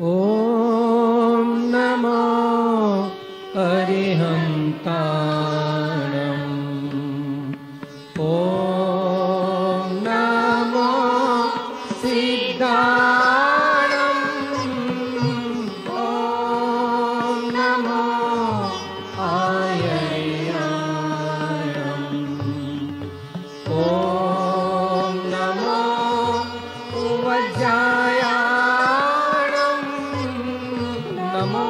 ॐ नमो अरिहन्ताणम् ॐ नमो सिद्धाणम् ॐ नमो आयर्याणम् ॐ नमो उवज्जायाणम् नमो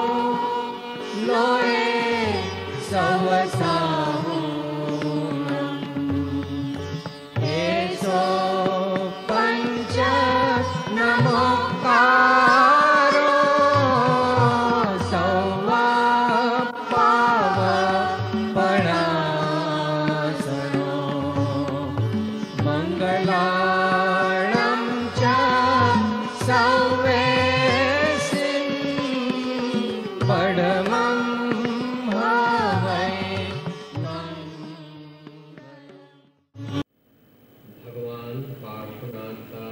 लोये सवसाहुनम् एषो पञ्च नमोकारो सौवापावपणासनो मङ्गलाणं च सौवेसिं परमं हवै भगवान पार्श्वनाथ का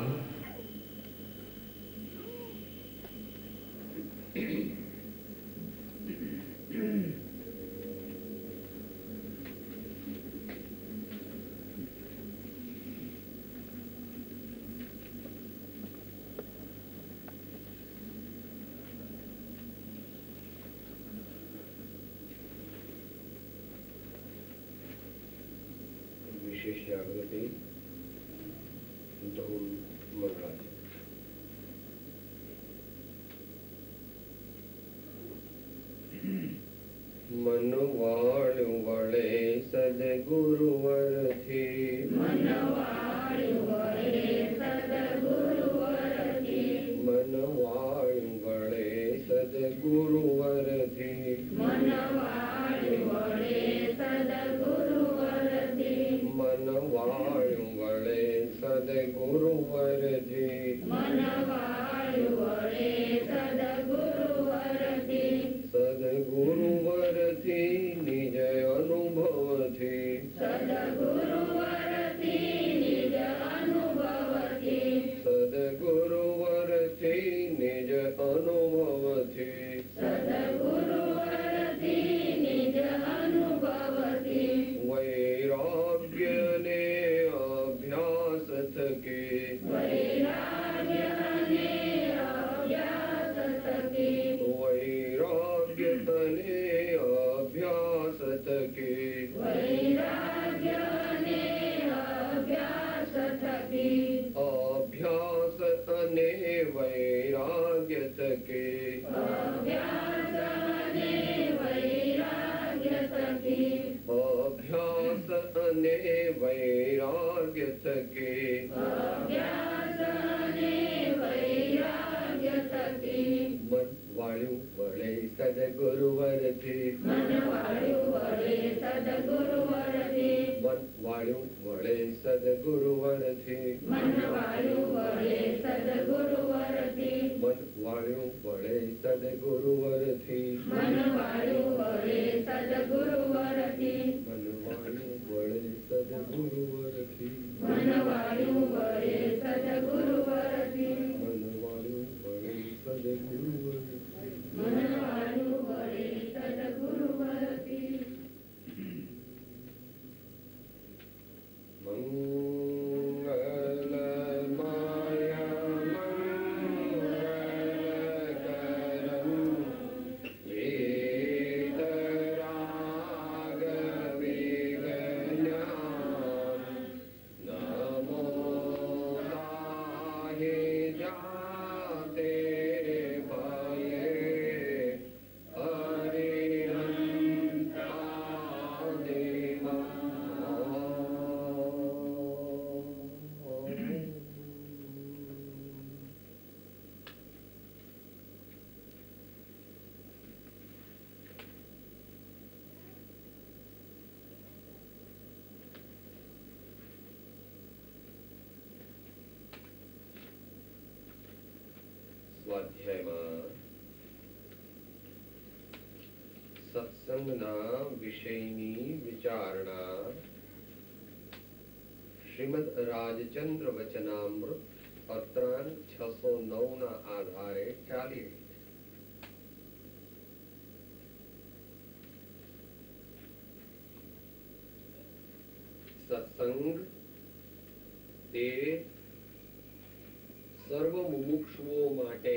विशेष जागृति धूल मंगला मन वाणु वळे सद्गुरुवर थी मन वाणु वळे सद्गुरुवर थी मन वाणु वळे सद्गुरुवर थी मन वाणु वळे सद्गुरुवर थी मन वाणु वळे सद्गुरुवर थी मन वाणु वळे सद्गुरुवर थी सद्गुरुवर थी निज अनुभव थी सद्गुरुवर थी निज अनुभव थी सद्गुरुवर थी निज अनुभव थी सद्गुरुवर थी निज अनुभव थी वैराग्य ने अभ्यास थके वैराग्य ने अभ्यास थके वैराग्य तने अभ्यास थके वैराग्य ने अभ्यास थके अभ्यास अने वैराग्य थके अभ्यास अने वैराग्य थके अभ्यास अने वैराग्य थके अभ्यास अने वैराग्य थके मन वाळ्યું વળે સદગુરુવર થી મન વાળ્યું વળે સદગુરુવર થી મન વાળ્યું વળે સદગુરુવર થી મન વાળ્યું વળે સદગુરુવર થી મન વાળ્યું વળે સદગુરુવર થી મન વાળ્યું વળે સદગુરુવર થી મન વાળ્યું વળે સદગુરુવર થી મન વાળ્યું વળે સદગુરુવર થી મન વાળ્યું વળે સદગુરુવર मन वाळ्યું વળે સદગુરુવર થી મંગલમાય મંગલકરં વેદરાગ વેગજ્ઞાન નમો તાહે જાતે સ્વાધ્યાયમાં સત્સંગના વિષયની વિચારણા શ્રીમદ રાજચંદ્ર વચનામૃત પત્રાંક 609 ના આધારે ચાલી રહી છે. સત્સંગ તે સર્વ મુમુક્ષુઓ માટે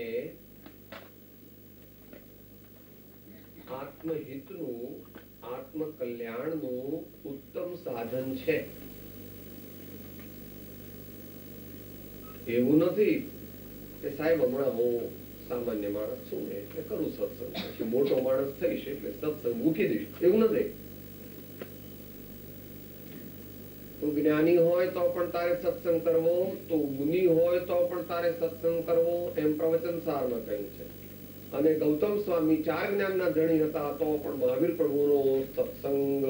આત્મહિતનું, આત્મકલ્યાણનું ઉત્તમ સાધન છે. એવું નથી કે સાહેબ હમણાં હું સામાન્ય માણસ છું ને એટલે કરું સત્સંગ, પછી મોટો માણસ થઈશ એટલે સત્સંગ મૂકી દઈશ, એવું નથી. તું જ્ઞાની હોય તો પણ તારે સત્સંગ કરવો, તું મુનિ હોય તો પણ તારે સત્સંગ કરવો, એમ પ્રવચન સારમાં કહ્યું છે. અને ગૌતમ સ્વામી 4 જ્ઞાનના ધણી હતા તો પણ મહાવીર પ્રભુનો સત્સંગ,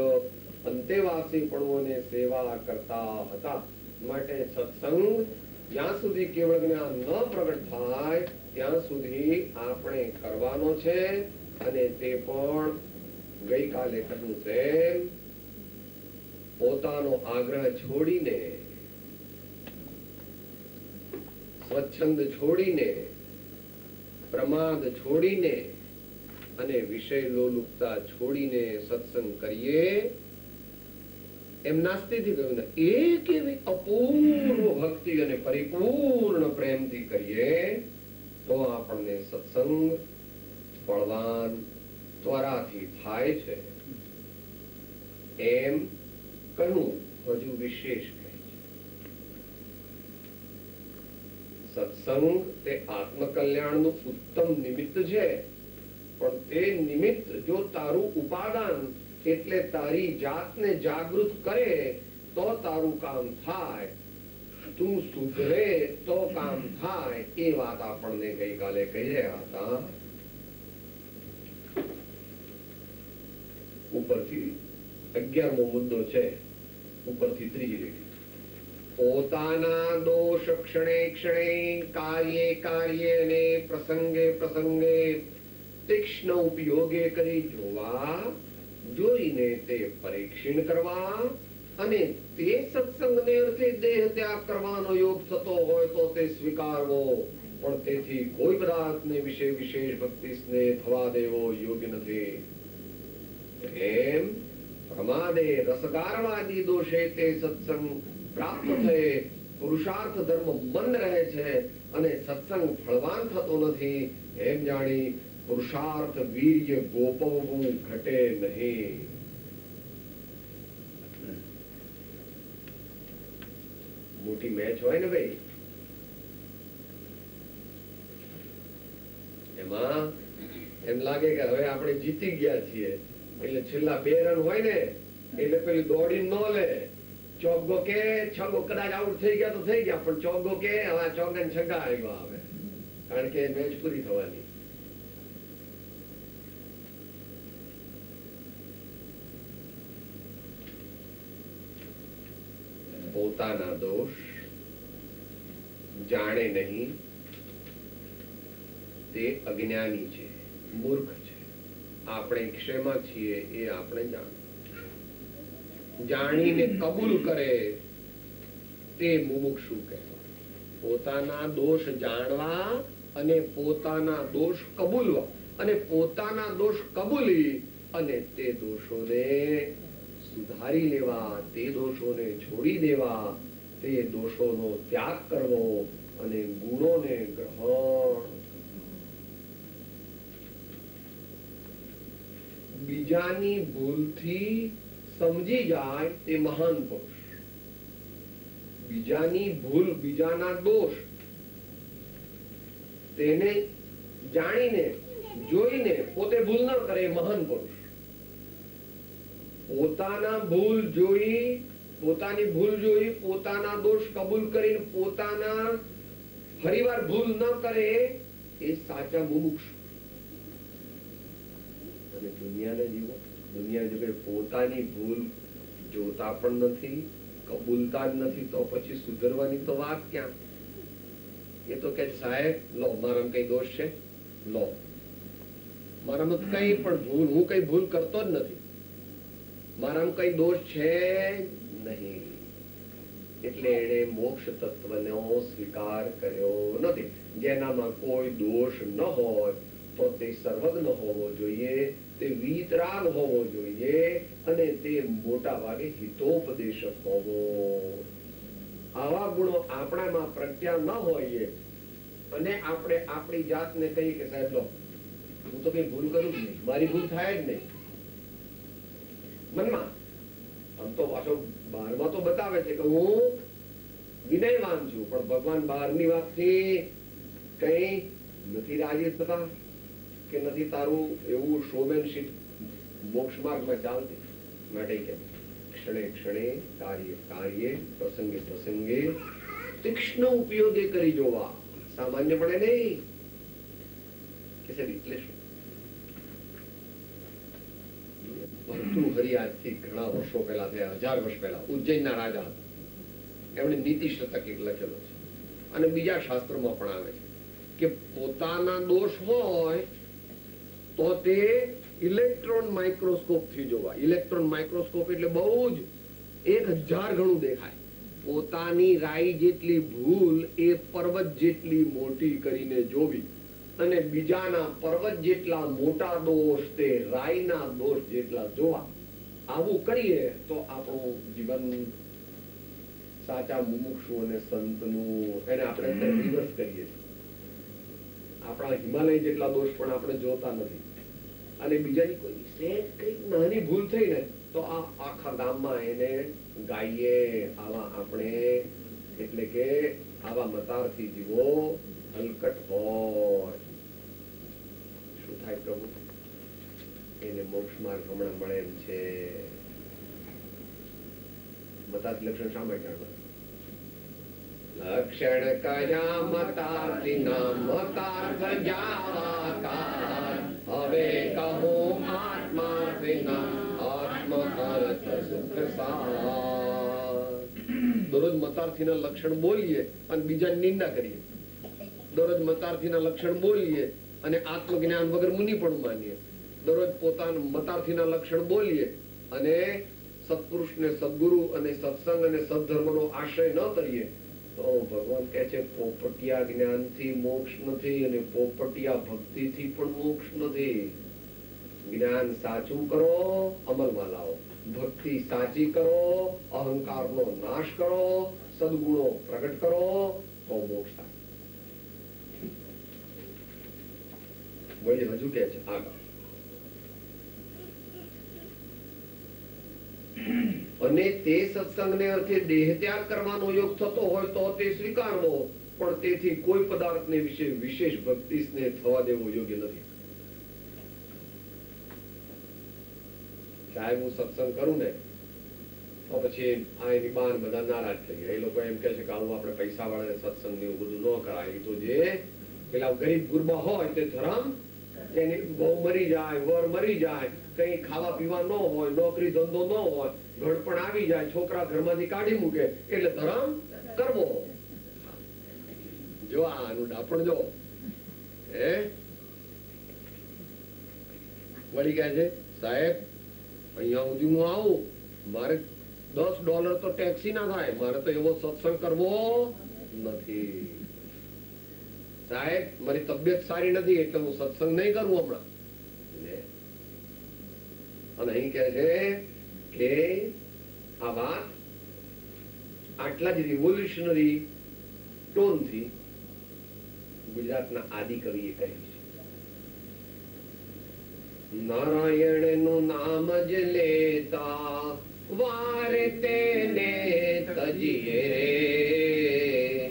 અંતેવાસી પ્રભુને સેવા કરતા હતા. માટે સત્સંગ જ્યાં સુધી કેવળ જ્ઞાન ન પ્રગટ થાય ત્યાં સુધી આપણે કરવાનો છે. અને તે પણ ગઈકાલે કહ્યું તેમ પોતાનો આગ્રહ છોડીને, સ્વચ્છંદ છોડીને, પ્રમાદ છોડીને અને વિષય લોલુપતા છોડીને સત્સંગ કરીએ. એમ નાસ્તીથી કહ્યું ને, એક એવી અપૂર્વ ભક્તિ અને પરિપૂર્ણ પ્રેમથી કરીએ તો આપણને સત્સંગ બળવાન ત્વરાથી થાય છે. એમ કહ્યું હજુ વિશેષ કહે છે. સત્સંગ તે આત્મકલ્યાણનું ઉત્તમ નિમિત્ત છે, પણ તે નિમિત્ત જો તારું ઉપાદાન એટલે તારી જાતને જાગૃત કરે તો તારું કામ થાય, તું સુધરે તો કામ થાય. એ વાત આપણને ગઈકાલે કહી રહ્યા હતા. ઉપરથી 11મો મુદ્દો છે, ઉપરથી 3જી લીટી. પોતાના દોષ ક્ષણે ક્ષણે, કાર્યે કાર્યે અને પ્રસંગે પ્રસંગે તીક્ષ્ણ ઉપયોગે કરી જોવા, જોઈને તે પરીક્ષણ કરવા અને તે સત્સંગને અર્થે દેહ ત્યાગ કરવાનો યોગ થતો હોય તો તે સ્વીકારવો. પણ તેથી કોઈ પદાર્થને વિશે વિશેષ ભક્તિ સ્નેહ થવા દેવો યોગ્ય નથી. એમ પ્રમાદે રસગારવાદી દોષે તે સત્સંગ પ્રાપ્ત થયે પુરુષાર્થ ધર્મ મંદ રહે છે અને સત્સંગ ફળવાન થતો નથી. એમ જાણી પુરુષાર્થ વીર્ય ગોપવવું ઘટે નહીં. મોટી મેચ હોય ને ભાઈ, એમાં એમ લાગે કે હવે આપણે જીતી ગયા છીએ એટલે છેલ્લા 2 રન હોય ને એટલે પેલી દોડી ન લે. ચોગ્ગો કે છગ્ગો કદાચ આઉટ થઈ ગયા તો થઈ ગયા, પણ ચોગ્ગો કે હવે ચોગ્ગા ને છગ્ગા આવ્યા આવે, કારણ કે મેચ પૂરી થવાની. પોતાના દોષ જાણે નહીં તે અજ્ઞાની છે, મૂર્ખ છે. આપણે ક્ષેમાં છીએ એ આપણે જાણીને કબૂલ કરે તે મુમુક્ષુ કહેવાય. પોતાના દોષ જાણવા અને પોતાના દોષ કબૂલવા અને પોતાના દોષ કબૂલી અને તે દોષોને સુધારી લેવા, તે દોષોને છોડી દેવા, તે દોષોનો ત્યાગ કરવો અને ગુણોને ગ્રહણ. બીજાની ભૂલથી સમજી જાય તે મહાન પુરુષ. બીજાની ભૂલ, બીજાના દોષ તેને જાણીને જોઈને પોતે ભૂલ ન કરે મહાન પુરુષ. પોતાના ભૂલ જોઈ, પોતાની ભૂલ જોઈ, પોતાના દોષ કબૂલ કરીને પોતાના ફરીવાર ભૂલ ન કરે એ સાચા મુમુક્ષુ. અને દુનિયાને જીવો, દુનિયા પોતાની ભૂલ જોતા પણ નથી, કબૂલતા જ નથી, તો પછી સુધરવાની તો વાત ક્યાં? એ તો કે સાહેબ લો મારામાં કઈ દોષ છે, લો મારામાં કઈ પણ ભૂલ, હું કઈ ભૂલ કરતો જ નથી, મારામાં કઈ દોષ છે નહીં. એટલે એને મોક્ષ તત્વનો સ્વીકાર કર્યો નથી. જેનામાં કોઈ દોષ ન હોય તો તે સર્વજ્ઞ હોવો જોઈએ, તે વીતરાગ હોવો જોઈએ અને તે મોટા ભાગે હિતોપદેશક હોવો. આવા ગુણો આપણામાં પ્રજ્ઞા ન હોઈએ અને આપણે આપણી જાતને કહીએ કે સાહેબ લો હું તો કઈ ભૂલ કરું જ નહીં, મારી ભૂલ થાય જ નહીં મનમાં. આમ તો પાછો બહારમાં તો બતાવે છે કે હું વિનયવાન છું, પણ ભગવાન બહારની વાતથી કઈ નથી રાજી થતા કે નથી તારું એવું શોમેનશીપ મોક્ષ માર્ગમાં ચાલતી. માટે કે ક્ષણે ક્ષણે કાર્ય કાર્ય પ્રસંગે પ્રસંગે તીક્ષ્ણ ઉપયોગે કરી જોવા. સામાન્ય પડે નહીં કે સાહેબ એટલે શું ભર્તૃહરિ આજથી ઘણા વર્ષો પહેલા થયા, 1000 વર્ષ પહેલા ઉજ્જૈનના રાજા હતા. એમણે નીતિ શતક એક લખેલો છે અને બીજા શાસ્ત્રોમાં પણ આવે છે કે પોતાના દોષ હોય તો તે ઇલેક્ટ્રોન માઇક્રોસ્કોપ થી જોવા. ઇલેક્ટ્રોન માઇક્રોસ્કોપ એટલે બહુ જ 1000 ગણું દેખાય. પોતાની રાઈ જેટલી ભૂલ એ પર્વત જેટલી મોટી કરીને જોવી અને બીજાના પર્વત જેટલા મોટા દોષ તે રાઈના દોષ જેટલા જોવા. આવું કરીએ તો આપણું જીવન સાચા મુમુક્ષુ અને સંતનું એને આપણે રિવર્સ કરીએ છીએ. આપણા હિમાલય જેટલા દોષ પણ આપણે જોતા નથી અને બીજાની કોઈ કઈક નાની ભૂલ થઈ ને તો આ આખા ગામમાં એને ગાઈએ. આવા આપણે એટલે કે આવા મતારથી જીવો હલકટ હોય શું થાય પ્રભુ? એને મોક્ષ માર્ગ હમણાં મળે એમ છે. મતાર્થી લક્ષણ શા માટે જાણવા? લક્ષણ કયા મતાર્થીના મતાર્થ જાવાકાર હવે કહો આત્માર્થીના આત્મ અર્થ સુખ સાર. દરરોજ મતાર્થીના લક્ષણ બોલીએ અને બીજાની નિંદા કરીએ. દરરોજ મતાર્થીના લક્ષણ બોલીએ અને આત્મજ્ઞાન વગર મુનિ પણ માનીએ. દરરોજ પોતાના મતાર્થીના લક્ષણ બોલીએ અને સત્પુરુષને સદગુરુ અને સત્સંગ અને સદધર્મનો આશ્રય ન કરીએ તો ભગવાન કહે છે પોપટિયા જ્ઞાનથી મોક્ષ નથી અને પોપટિયા ભક્તિથી પણ મોક્ષ નથી. જ્ઞાન સાચું કરો, અમલમાં લાવો. ભક્તિ સાચી કરો, અહંકારનો નાશ કરો, સદગુણો પ્રગટ કરો તો મોક્ષ થાય. વળી હજુ કે છે આગળ અને તે સત્સંગને અર્થે દેહ ત્યાગ કરવાનો યોગ થતો હોય તો તે સ્વીકારવો, પણ તેથી કોઈ પદાર્થને વિશે વિશેષ ભક્તિ સ્નેહ થવા દેવો યોગ્ય નથી. સાહેબ હું સત્સંગ કરું ને તો પછી આ એની બાન બધા નારાજ થઈ ગયા. એ લોકો એમ કે છે કે આવું આપણે પૈસા વાળાને સત્સંગ ને એવું બધું ન કરાય. તો જે પેલા ગરીબ ગુરબા હોય તે ધર્મ એની બહુ મરી જાય, વર મરી જાય, કઈ ખાવા પીવા ન હોય, નોકરી ધંધો ન હોય, ઘડપણ આવી જાય, છોકરા ઘરમાંથી કાઢી મૂકે એટલે ધર્મ કરવો. જો આનું ડાપણ જો હે વળી કહે છે સાહેબ અહીંયા સુધી હું આવું મારે $10 તો ટેક્સી ના થાય, મારે તો એવો સત્સંગ કરવો નથી. સાહેબ મારી તબિયત સારી નથી એટલે હું સત્સંગ નહીં કરું હમણાં. અને અહીં કહે છે કે આ વાત આટલા જ રિવોલ્યુશનરી ટોન થી ગુજરાતના આદિ કવિએ કહી છે. નારાયણ નું નામ જ લેતા વારે તેને તજીએ રે.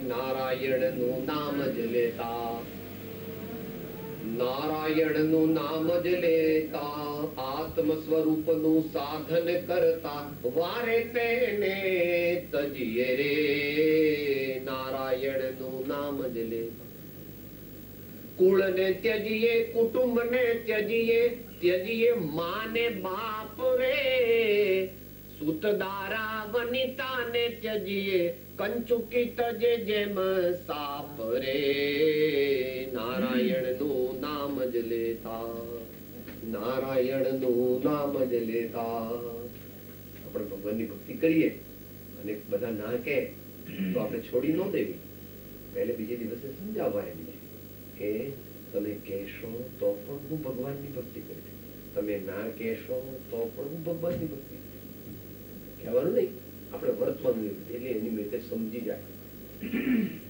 નારાયણ નું નામ જ લેતા, નારાયણ નું નામ જ લેતા, આત્મ સ્વરૂપ નું સાધન કરતા વારે તેને તજીએ રે. નારાયણ નું નામ જ લેતા. કુળ ને ત્યજીએ, કુટુંબ ને ત્યજીએ, ત્યજીએ માને બાપ રે. સુત દારા વનિતા ને ત્યજીએ, કંચુકી તજે જેમ સાપ રે. નારાયણ નું નામ જ લેતા, નારાયણ નું નામ જ લેતા. આપણે ભગવાનની ભક્તિ કરીએ અને બધા ના કે તો આપણે છોડી ન દેવી. પહેલે બીજે દિવસે સમજાવવા એમ કે તમે કહેશો તો પણ હું ભગવાનની ભક્તિ કરીશ, તમે ના કહેશો તો પણ હું ભગવાનની ભક્તિ કરીશ. કહેવાનું નહીં, આપણે વર્તવાનું એટલે એની મેતે સમજી જાય.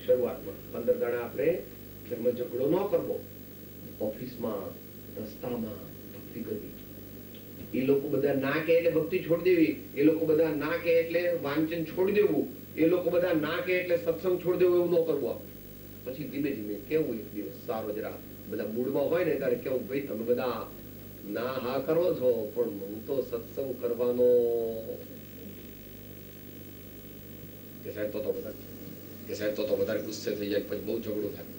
શરૂઆતમાં 15 દાડા આપણે ધર્મ ઝઘડો ન કરવો, ઓફિસમાં રસ્તામાં ભક્તિ કરવી. એ લોકો બધા ના કહે એટલે ભક્તિ છોડી દેવી, એ લોકો બધા ના કહે એટલે વાંચન છોડી દેવું, એ લોકો બધા ના કહે એટલે સત્સંગ છોડી દેવું, એવું ન કરવું. પછી ધીમે ધીમે કેવું, એક દિવસ સારો જરા બધા મૂડમાં હોય ને ત્યારે કેવું, ભાઈ તમે બધા ના હા કરો છો પણ હું તો સત્સંગ કરવાનો કે સાહેબ તો બધા કે સાહેબ તો વધારે ગુસ્સે થઈ જાય, પછી બહુ ઝઘડો થાય.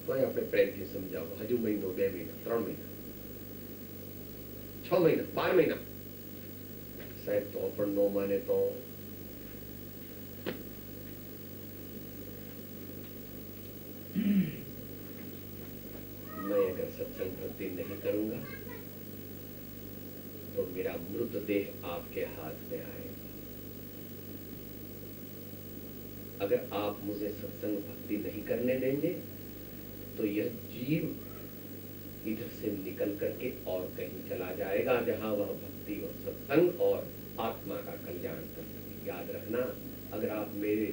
તો આપણે પ્રેમથી સમજાવો. હજુ મહિનો, 2 મહિના, 3 મહિના, 6 મહિના, 12 મહિના સાહેબ તો પણ ન માને તો मैं अगर सत्संग भक्ति नहीं करूंगा तो मेरा मृतदेह आपके हाथ में आएगा. अगर आप मुझे सत्संग भक्ति नहीं करने देंगे तो यह जीव इधर से निकल करके और कहीं चला जाएगा जहां वह भक्ति और सत्संग और आत्मा का कल्याण कर सके. याद रखना, अगर आप मेरे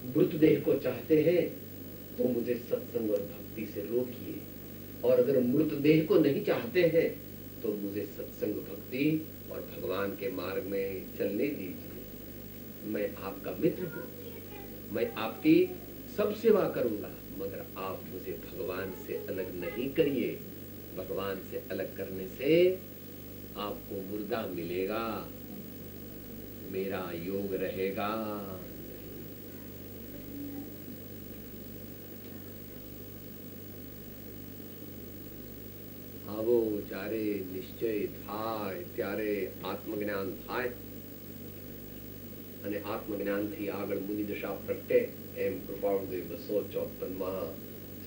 मृतदेह को चाहते हैं तो मुझे सत्संग और भक्ति से रोकिए, और अगर मृतदेह को नहीं चाहते हैं तो मुझे सत्संग, भक्ति और भगवान के मार्ग में चलने दीजिए. मैं आपका मित्र हूँ, मैं आपकी सब सेवा करूंगा, मगर आप मुझे भगवान से अलग नहीं करिए. भगवान से अलग करने से आपको मुर्दा मिलेगा, मेरा योग रहेगा. આવો જ્યારે નિશ્ચય થાય ત્યારે આત્મજ્ઞાન થાય, અને આત્મજ્ઞાનથી આગળ મુનિદશા પ્રગટે. એમ કૃપાળુદેવ 254માં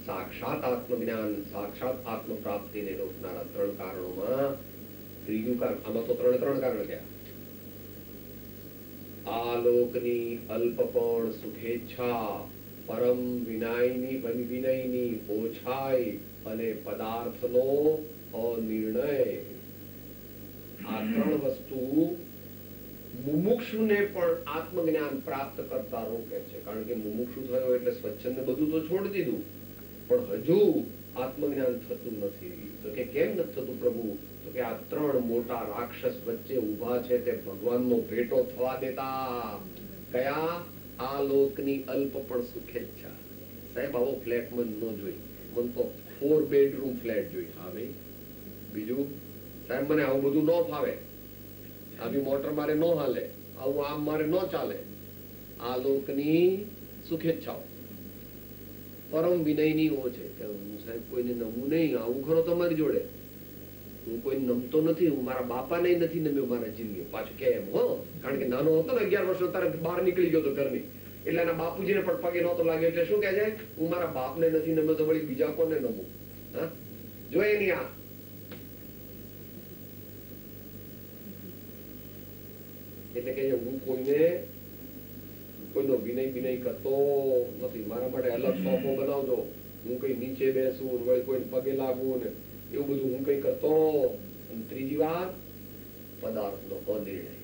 સાક્ષાત આત્મજ્ઞાન, સાક્ષાત આત્મ પ્રાપ્તિને રોકનારા 3 કારણોમાં ત્રીજું કારણ, આમાં તો 3 કારણ કયા? આલોકની અલ્પપણ સુખેચ્છા, પરમ વિનયની ઓછાઈ અને પદાર્થનો અનિર્ણય. આ 3 વસ્તુ મુમુક્ષુને પણ આત્મજ્ઞાન પ્રાપ્ત કરતા રોકે છે. કારણ કે મુમુક્ષુ થયો એટલે સ્વચ્છંદ બધું તો છોડી દીધું, પણ હજુ આત્મજ્ઞાન થતું નથી. તો કે કેમ નથી થતું પ્રભુ? તો કે આ 3 મોટા રાક્ષસ વચ્ચે ઉભા છે, તે ભગવાનનો ભેટો થવા દેતા. કયા? આ લોકની અલ્પ પણ સુખેચ્છા. સાહેબ આવો ફ્લેટ મન ન જોઈ, મન તો 4 બેડરૂમ ફ્લેટ જોઈ. હા ભાઈ. બીજું સાહેબ મને આવું બધું ન ફાવે, આવી મોટર મારે ન હાલે, આવું આમ મારે ન ચાલે. આ લોકની સુખેચ્છાઓ પરમ વિનયની ઓ છે કે હું સાહેબ કોઈને નમવું નહીં. આવું ખરો તમારી જોડે, હું કોઈ નમતો નથી, હું મારા બાપાને નથી નમ્યો મારા જિંદગી. પાછું કે એમ હો, કારણ કે નાનો હતો ને 11 વર્ષનો તારે બહાર નીકળી ગયો હતો ઘરની, એટલે એના બાપુજીને પણ પગે નહોતો લાગ્યો. એટલે શું કહે છે? હું મારા બાપને નથી નમ્યો તો વળી બીજા કોને નમું? હા, જોઈએ નહીં. આ એટલે કે હું કોઈનો વિનય કરતો નથી. મારા માટે અલગ સોફો બનાવજો, હું કઈ નીચે બેસું, કોઈ પગે લાગવું ને એવું બધું હું કઈ કરતો. અને ત્રીજી વાત, પદાર્થનો અનિર્ણય.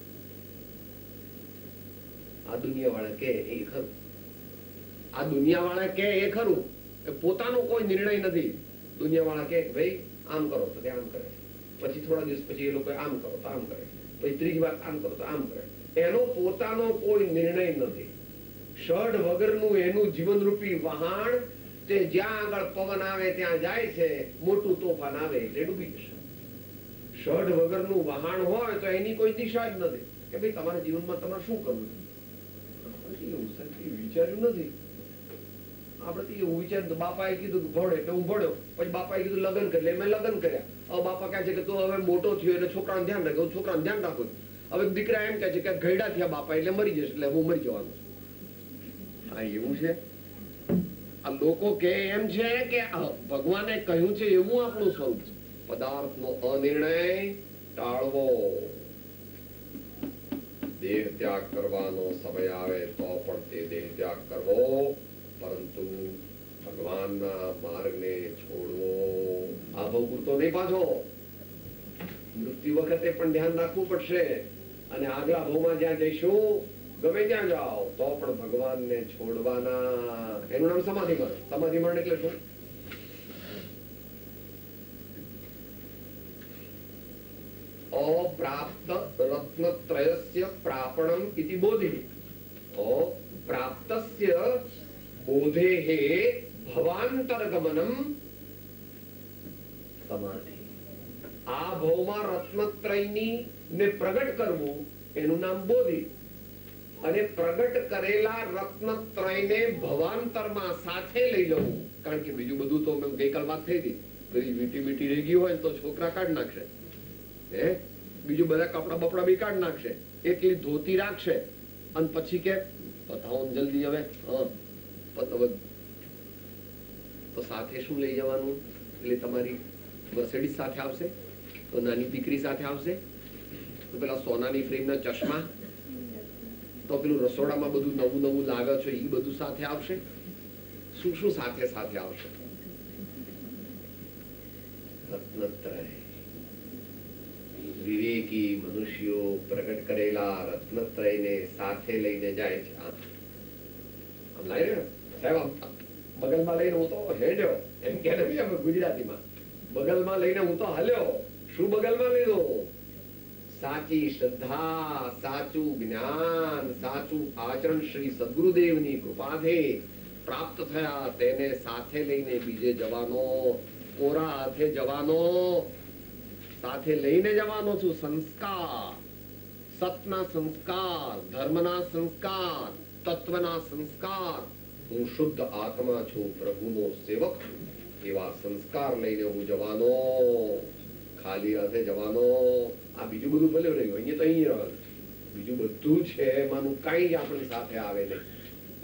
આ દુનિયાવાળા કે એ ખરું, આ દુનિયાવાળા કે એ ખરું, પોતાનો કોઈ નિર્ણય નથી. દુનિયાવાળા કે ભાઈ આમ કરો તો આમ કરે, પછી થોડા દિવસ પછી એ લોકો આમ કરો તો આમ કરે, પછી ત્રીજી વાર આમ કરો તો આમ કરે. એનો પોતાનો કોઈ નિર્ણય નથી. ષડ વગરનું એનું જીવનરૂપી વહાણ, તે જ્યાં આગળ પવન આવે ત્યાં જાય છે, મોટું તોફાન આવે એટલે ડૂબી જશે. ષડ વગરનું વહાણ હોય તો એની કોઈ દિશા જ નથી કે ભાઈ તમારા જીવનમાં તમારે શું કરવું. વિચાર્યું નથી આપણે. એવું વિચાર્યું તો બાપાએ કીધું કે ભણ એટલે હું ભણ્યો, પછી બાપાએ કીધું લગ્ન કરી, મેં લગ્ન કર્યા. હવે બાપા કહે છે કે તું હવે મોટો થયો એટલે છોકરાને ધ્યાન રાખે, હું છોકરાને ધ્યાન રાખું. હવે દીકરા એમ કહે છે કે ઘરડા થયા બાપા એટલે મરી જશે, એટલે હું મરી જવાનું. હા એવું છે. આ લોકો કે એમ છે કે ભગવાને કહ્યું છે એવું આપણું સ્વરૂપ છે. પદાર્થનો અનિર્ણય ટાળવો. દેહ ત્યાગ કરવાનો સમય આવે તો પણ તે દેહ ત્યાગ કરવો, પરંતુ ભગવાનના માર્ગને છોડવો. આ ભાવ પૂરતો નહીં પાછો, મૃત્યુ વખતે પણ ધ્યાન રાખવું પડશે. અને આગલા ભાવમાં જ્યાં જઈશું, ગમે ત્યાં જાઓ તો પણ ભગવાનને છોડવાના. એનું નામ સમાધિમરણ. સમાધિમરણ એટલે શું? અપ્રાપ્ત રત્નત્રયસ્ય પ્રાપણમ ઇતિ બોધિ. અપ્રાપ્તસ્ય બોધેઃ ભવાંતરગમનમ સમાધિ. આ ભાવમાં રત્નત્રયની ને પ્રગટ કરવું એનું નામ બોધિ. અને પ્રગટ કરેલા રત્નત્રયને ભવાંતરમાં સાથે લઈ જવું. કારણ કે બીજું બધું તો ગઈકાલ વાત થઈ હતી, પેલી વીટી વીટી રહી ગઈ હોય તો છોકરા કાઢ નાખશે, બીજું બધા કપડા બપડા બી કાઢ નાખશે, એટલી ધોતી રાખશે અને પછી કે પતાવો જલ્દી હવે. તો સાથે શું લઈ જવાનું? એટલે તમારી મર્સિડીઝ સાથે આવશે, તો નાની દીકરી સાથે આવશે, તો પેલા સોનાની ફ્રેમના ચશ્મા, તો પેલું રસોડામાં બધું નવું નવું લાવે છે એ બધું સાથે આવશે. શું શું સાથે સાથે આવશે? રત્નત્રય. વિવેકી મનુષ્યો પ્રગટ કરેલા રત્નત્રયને સાથે લઈને જાય છે. આમ લાઈને સાહેબ બગલમાં લઈને હું તો હેડ્યો, એમ કે ગુજરાતીમાં બગલમાં લઈને હું તો હાલ્યો. શું બગલમાં લીધો? સાચી શ્રદ્ધા, સાચું જ્ઞાન, સાચું આચરણ શ્રી સદગુરુદેવની કૃપાથી પ્રાપ્ત થયા, તેને સાથે લઈને બીજે જવાનો, કોરા હાથે જવાનો, સાથે લઈને જવાનો છું. સંસ્કાર, સતના સંસ્કાર, ધર્મના સંસ્કાર, તત્વના સંસ્કાર. હું શુદ્ધ આત્મા છું, પ્રભુનો સેવક છું, એવા સંસ્કાર લઈને હું જવાનો, ખાલી હાથે જવાનો. આ બીજું બધું ભલે રહ્યું, અહીંયા તો અહીંયા બીજું બધું છે, એમાંનું કઈ જ આપણી સાથે આવે નહીં.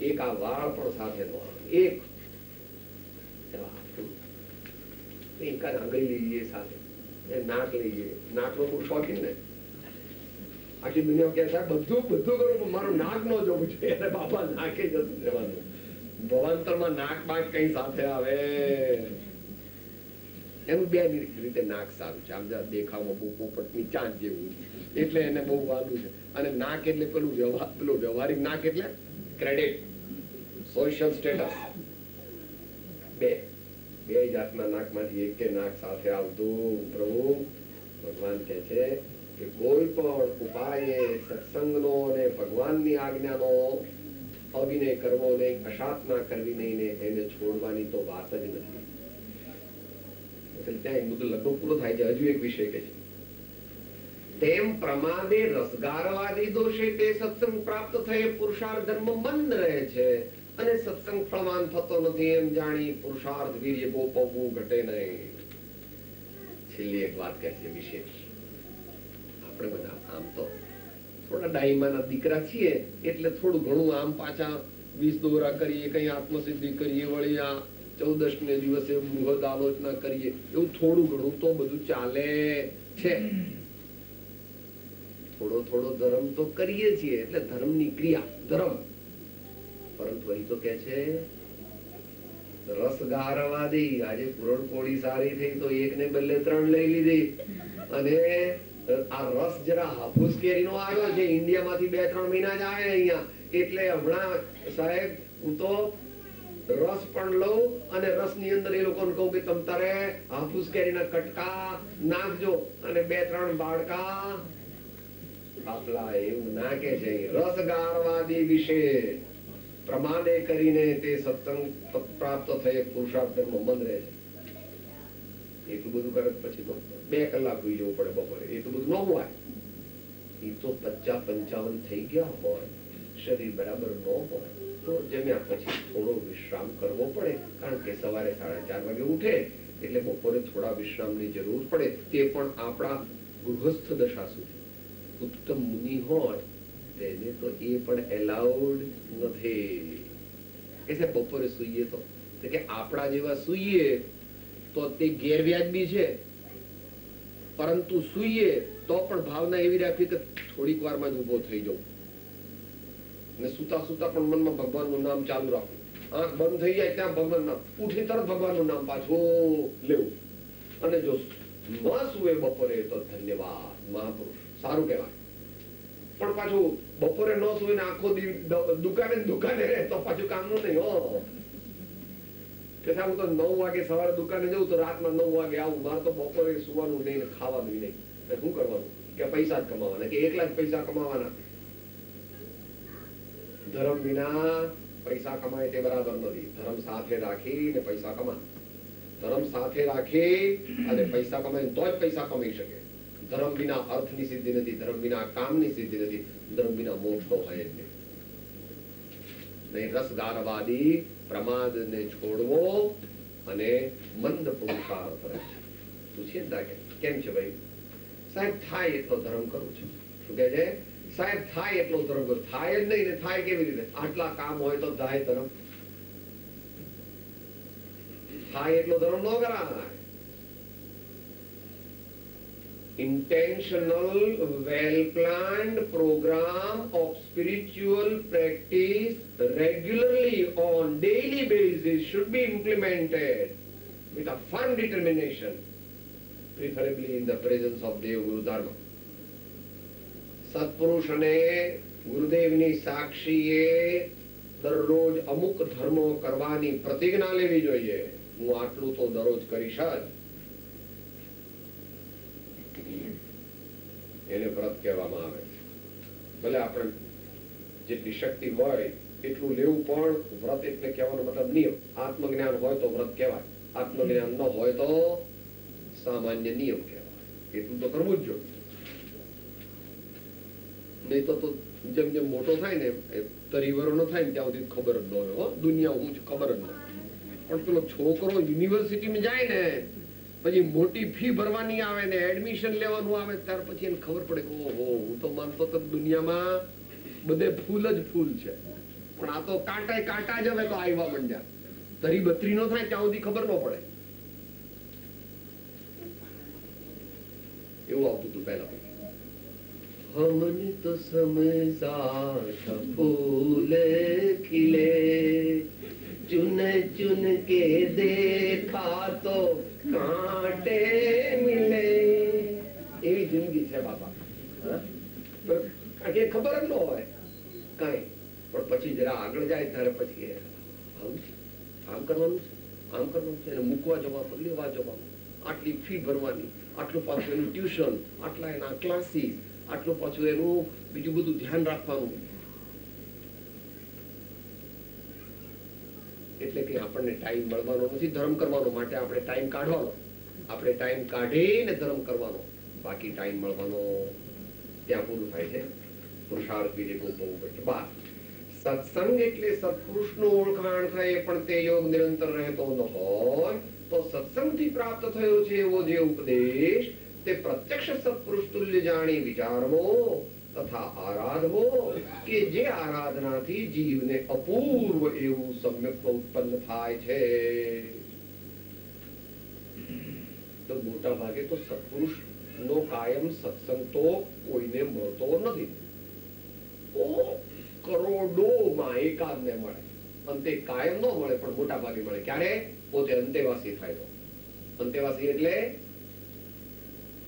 એક આ વાળ પણ સાથે નો આવે. એક આંગળી લઈએ સાથે, નાક લઈએ. નાક નો બહુ શોખીન ને, આખી દુનિયા કે સાહેબ બધું બધું કરું, મારું નાક નો જોવું છે. અને બાપા નાકે જતું રહેવાનું. ભવાંતરમાં નાક બાક કઈ સાથે આવે? એનું બે રીતે નાક સારું છે. આમ દેખાવમાં બહુ પોપટની ચાંદ જેવું, એટલે એને બહુ વાલું છે. અને નાક એટલે પેલું વ્યવહારિક નાક એટલે ક્રેડિટ, સોશિયલ સ્ટેટસ. બે જાતના નાકમાંથી એક નાક સાથે આવતું. પ્રભુ ભગવાન કહે છે કે કોઈ પણ ઉપાયે સત્સંગનો અને ભગવાનની આજ્ઞાનો અવિનય કરવો નહીં, અસાધના કરવી નહીં ને એને છોડવાની તો વાત જ નથી. ત્યાં બધું લગભગ પૂરો થાય છે. હજુ એક વિષય કે છે, તેમ પ્રમાદે રસગારવાદી દોષે તે સત્સંગ પ્રાપ્ત થયે પુરુષાર્થ ધર્મ મંદ રહે છે, અને સત્સંગ ફળવાન થતો નથી એમ જાણી પુરુષાર્થ વીર્ય ગોપવવું ઘટે નહીં. છેલ્લી એક વાત કહે છે વિશેષ. આપણે બધા આમ તો થોડા ડાઈમાના દીકરા છીએ, એટલે થોડું ઘણું આમ પાછા 20 દોરા કરીએ, કઈ આત્મસિદ્ધિ કરીએ, વળી આ 14 ને દિવસે બૃહદ આલોચના કરીએ, એવું થોડું ઘણું તો બધું ચાલે છે. થોડો થોડો ધર્મ તો કરીએ છીએ, એટલે ધર્મની ક્રિયા ધર્મ. પરંતુ અહીં તો કે છે રસ ગારવાદી. આજે પૂરણપોળી સારી થઈ તો 1 ને બદલે 3 લઈ લીધી. અને આ રસ જરા હાફૂસ કેરીનો આવ્યો છે, ઇન્ડિયામાંથી 2-3 મહિના જ આવે અહીંયા, એટલે હમણાં સાહેબ હું તો રસ પણ લઉં અને રસ ની અંદર એ લોકોને કહું કે તમ તારે હાફૂસ કેરીના કટકા નાખજો અને 2-3 બાળકા આપલા. એવું ના કે છે. રસ ગારવાદી વિશે પ્રમાણે કરીને તે સત્સંગ પ્રાપ્ત થયે પુરુષાર્થ ધર્મ મંદ રહે છે. એટલું બધું કરે પછી તો 2 કલાક સુઈ જવું પડે બપોરે. એટલું બધું ન હોય. એ તો 50-55 થઈ ગયા હોય, શરીર બરાબર ન હોય તો જમ્યા પછી થોડો વિશ્રામ કરવો પડે. કારણ કે સવારે 4:30 વાગે ઉઠે એટલે બપોરે થોડા વિશ્રામની જરૂર પડે. તે પણ આપણા ગૃહસ્થ દશા સુધી. ઉત્તમ મુનિ હોય તેને તો એ પણ એલાઉડ નથી કે બપોરે સૂઈએ તો કે આપણા જેવા સૂઈએ તો તે ગેરવ્યાજબી છે. પરંતુ સૂઈએ તો પણ ભાવના એવી રાખવી કે થોડીક વારમાં જ ઉભો થઈ જાઉં, ને સુતા સુતા પણ મનમાં ભગવાનનું નામ ચાલુ રાખવું. આંખ બંધ થઈ જાય ત્યાં ભગવાન નામ, ઉઠી તરત ભગવાનનું નામ પાછું લેવું. અને જો ન સુવે બપોરે તો ધન્યવાદ, મહાપુરુષ, સારું કહેવાય. પણ પાછું બપોરે ન સુવે ને આખો દુકાને રહે તો પાછું કામનું નહીં. હું તો 9 વાગે સવારે દુકાને જઉં તો રાતમાં 9 વાગે આવું. મારે તો બપોરે સુવાનું નહીં, ખાવાનું નહીં. શું કરવાનું? કે પૈસા જ કમાવાના, કે એકલા જ પૈસા કમાવાના. ધર્મ વિના પૈસા કમાય તે બરાબર નથી. ધર્મ સાથે રાખીને પૈસા કમા. ધર્મ સાથે રાખી અને પૈસા કમાય તો જ પૈસા કમાઈ શકે. ધર્મ વિના અર્થની સિદ્ધિ નથી, ધર્મ વિના કામની સિદ્ધિ નથી, ધર્મ વિના મોક્ષ તો હોય જ નહીં. રસગારવાદી પ્રમાદને છોડવો અને મંદ પુરુષાર્થ રહે. પૂછીએ ને કેમ છે ભાઈ? સાહેબ થાય એટલો ધર્મ કરું છું. શું કહે છે? સાહેબ થાય એટલો ધર્મ કરું. થાય જ નહીં ને થાય કેવી રીતે? આટલા કામ હોય તો થાય ધર્મ. થાય એટલો ધર્મ ન કરાય. Intentional, well-planned program of spiritual practice regularly on daily basis should be implemented with a firm determination, preferably in the presence of Dev Guru Dharma. સત્પુરુષ અને ગુરુદેવની સાક્ષીએ દરરોજ અમુક ધર્મો કરવાની પ્રતિજ્ઞા લેવી જોઈએ. હું આટલું તો દરરોજ કરીશ જ. એને વ્રત કહેવામાં આવે છે. ભલે આપણે જેટલી શક્તિ હોય એટલું લેવું, પણ વ્રત એટલે કહેવાનો મતલબ નિયમ. આત્મજ્ઞાન હોય તો વ્રત કહેવાય, આત્મજ્ઞાન ન હોય તો સામાન્ય નિયમ કહેવાય. એટલું તો કરવું જ જોઈએ. નહીં તો જેમ જેમ મોટો થાય ને, તરીવરોનો થાય ને ત્યાં સુધી ખબર જ ન હોય દુનિયા હું છું, ખબર જ ન. પણ પેલો છોકરો યુનિવર્સિટીમાં જાય ને, પછી મોટી ફી ભરવાની આવે ને એડમિશન લેવાનું આવે, ત્યાર પછી એને ખબર પડે કે ઓહો, હું તો માનતો તો દુનિયામાં બધે ફૂલ જ ફૂલ છે, પણ આ તો કાંટા જ હવે તો આવ્યા મંડ્યા. તરી બત્રી નો થાય ત્યાં સુધી ખબર ન પડે. એવું આવતું હતું પહેલા. हमन तो समय साथ फूल खिले, चुन चुन के देखा तो कांटे मिले. એવી જિંદગી છે બાપા. કે ખબર જ ન હોય કઈ, પણ પછી જરા આગળ જાય ત્યારે પછી આમ કરવાનું છે, આમ કરવાનું છે, એને મૂકવા જવાનું, લેવા જવાનું, આટલી ફી ભરવાની, આટલું પાછું એનું ટ્યુશન, આટલા એના ક્લાસીસ, આટલું પાછું એનું બીજું બધું ધ્યાન રાખવાનું. એટલે કે આપણને ટાઈમ મળવાનો નથી ધર્મ કરવાનો, માટે આપણે ટાઈમ કાઢવાનો. આપણે ટાઈમ કાઢીને ધર્મ કરવાનો, બાકી ટાઈમ મળવાનો ત્યાં પૂરું થાય છે. પુરુષાર્થ વિવેકો બહુ બાર. સત્સંગ એટલે સત્પુરુષનું ઓળખાણ થાય, પણ તે યોગ નિરંતર રહેતો ન હોય તો સત્સંગથી પ્રાપ્ત થયો છે એવો જે ઉપદેશ તે પ્રત્યક્ષ સત્પુરુષ તુલ્ય જાણી વિચારવો તથા આરાધવો, કે જે આરાધનાથી જીવને અપૂર્વ એવું સમ્યક્ત્વ ઉત્પન્ન થાય છે. તો મોટા ભાગે તો સત્પુરુષ નો કાયમ સત્સંગ તો કોઈને મળતો નથી. કરોડોમાં એકાદ ને મળે, અંતે કાયમ ન મળે, પણ મોટા ભાગે મળે. ક્યારે? પોતે અંતેવાસી થાય તો. અંતેવાસી એટલે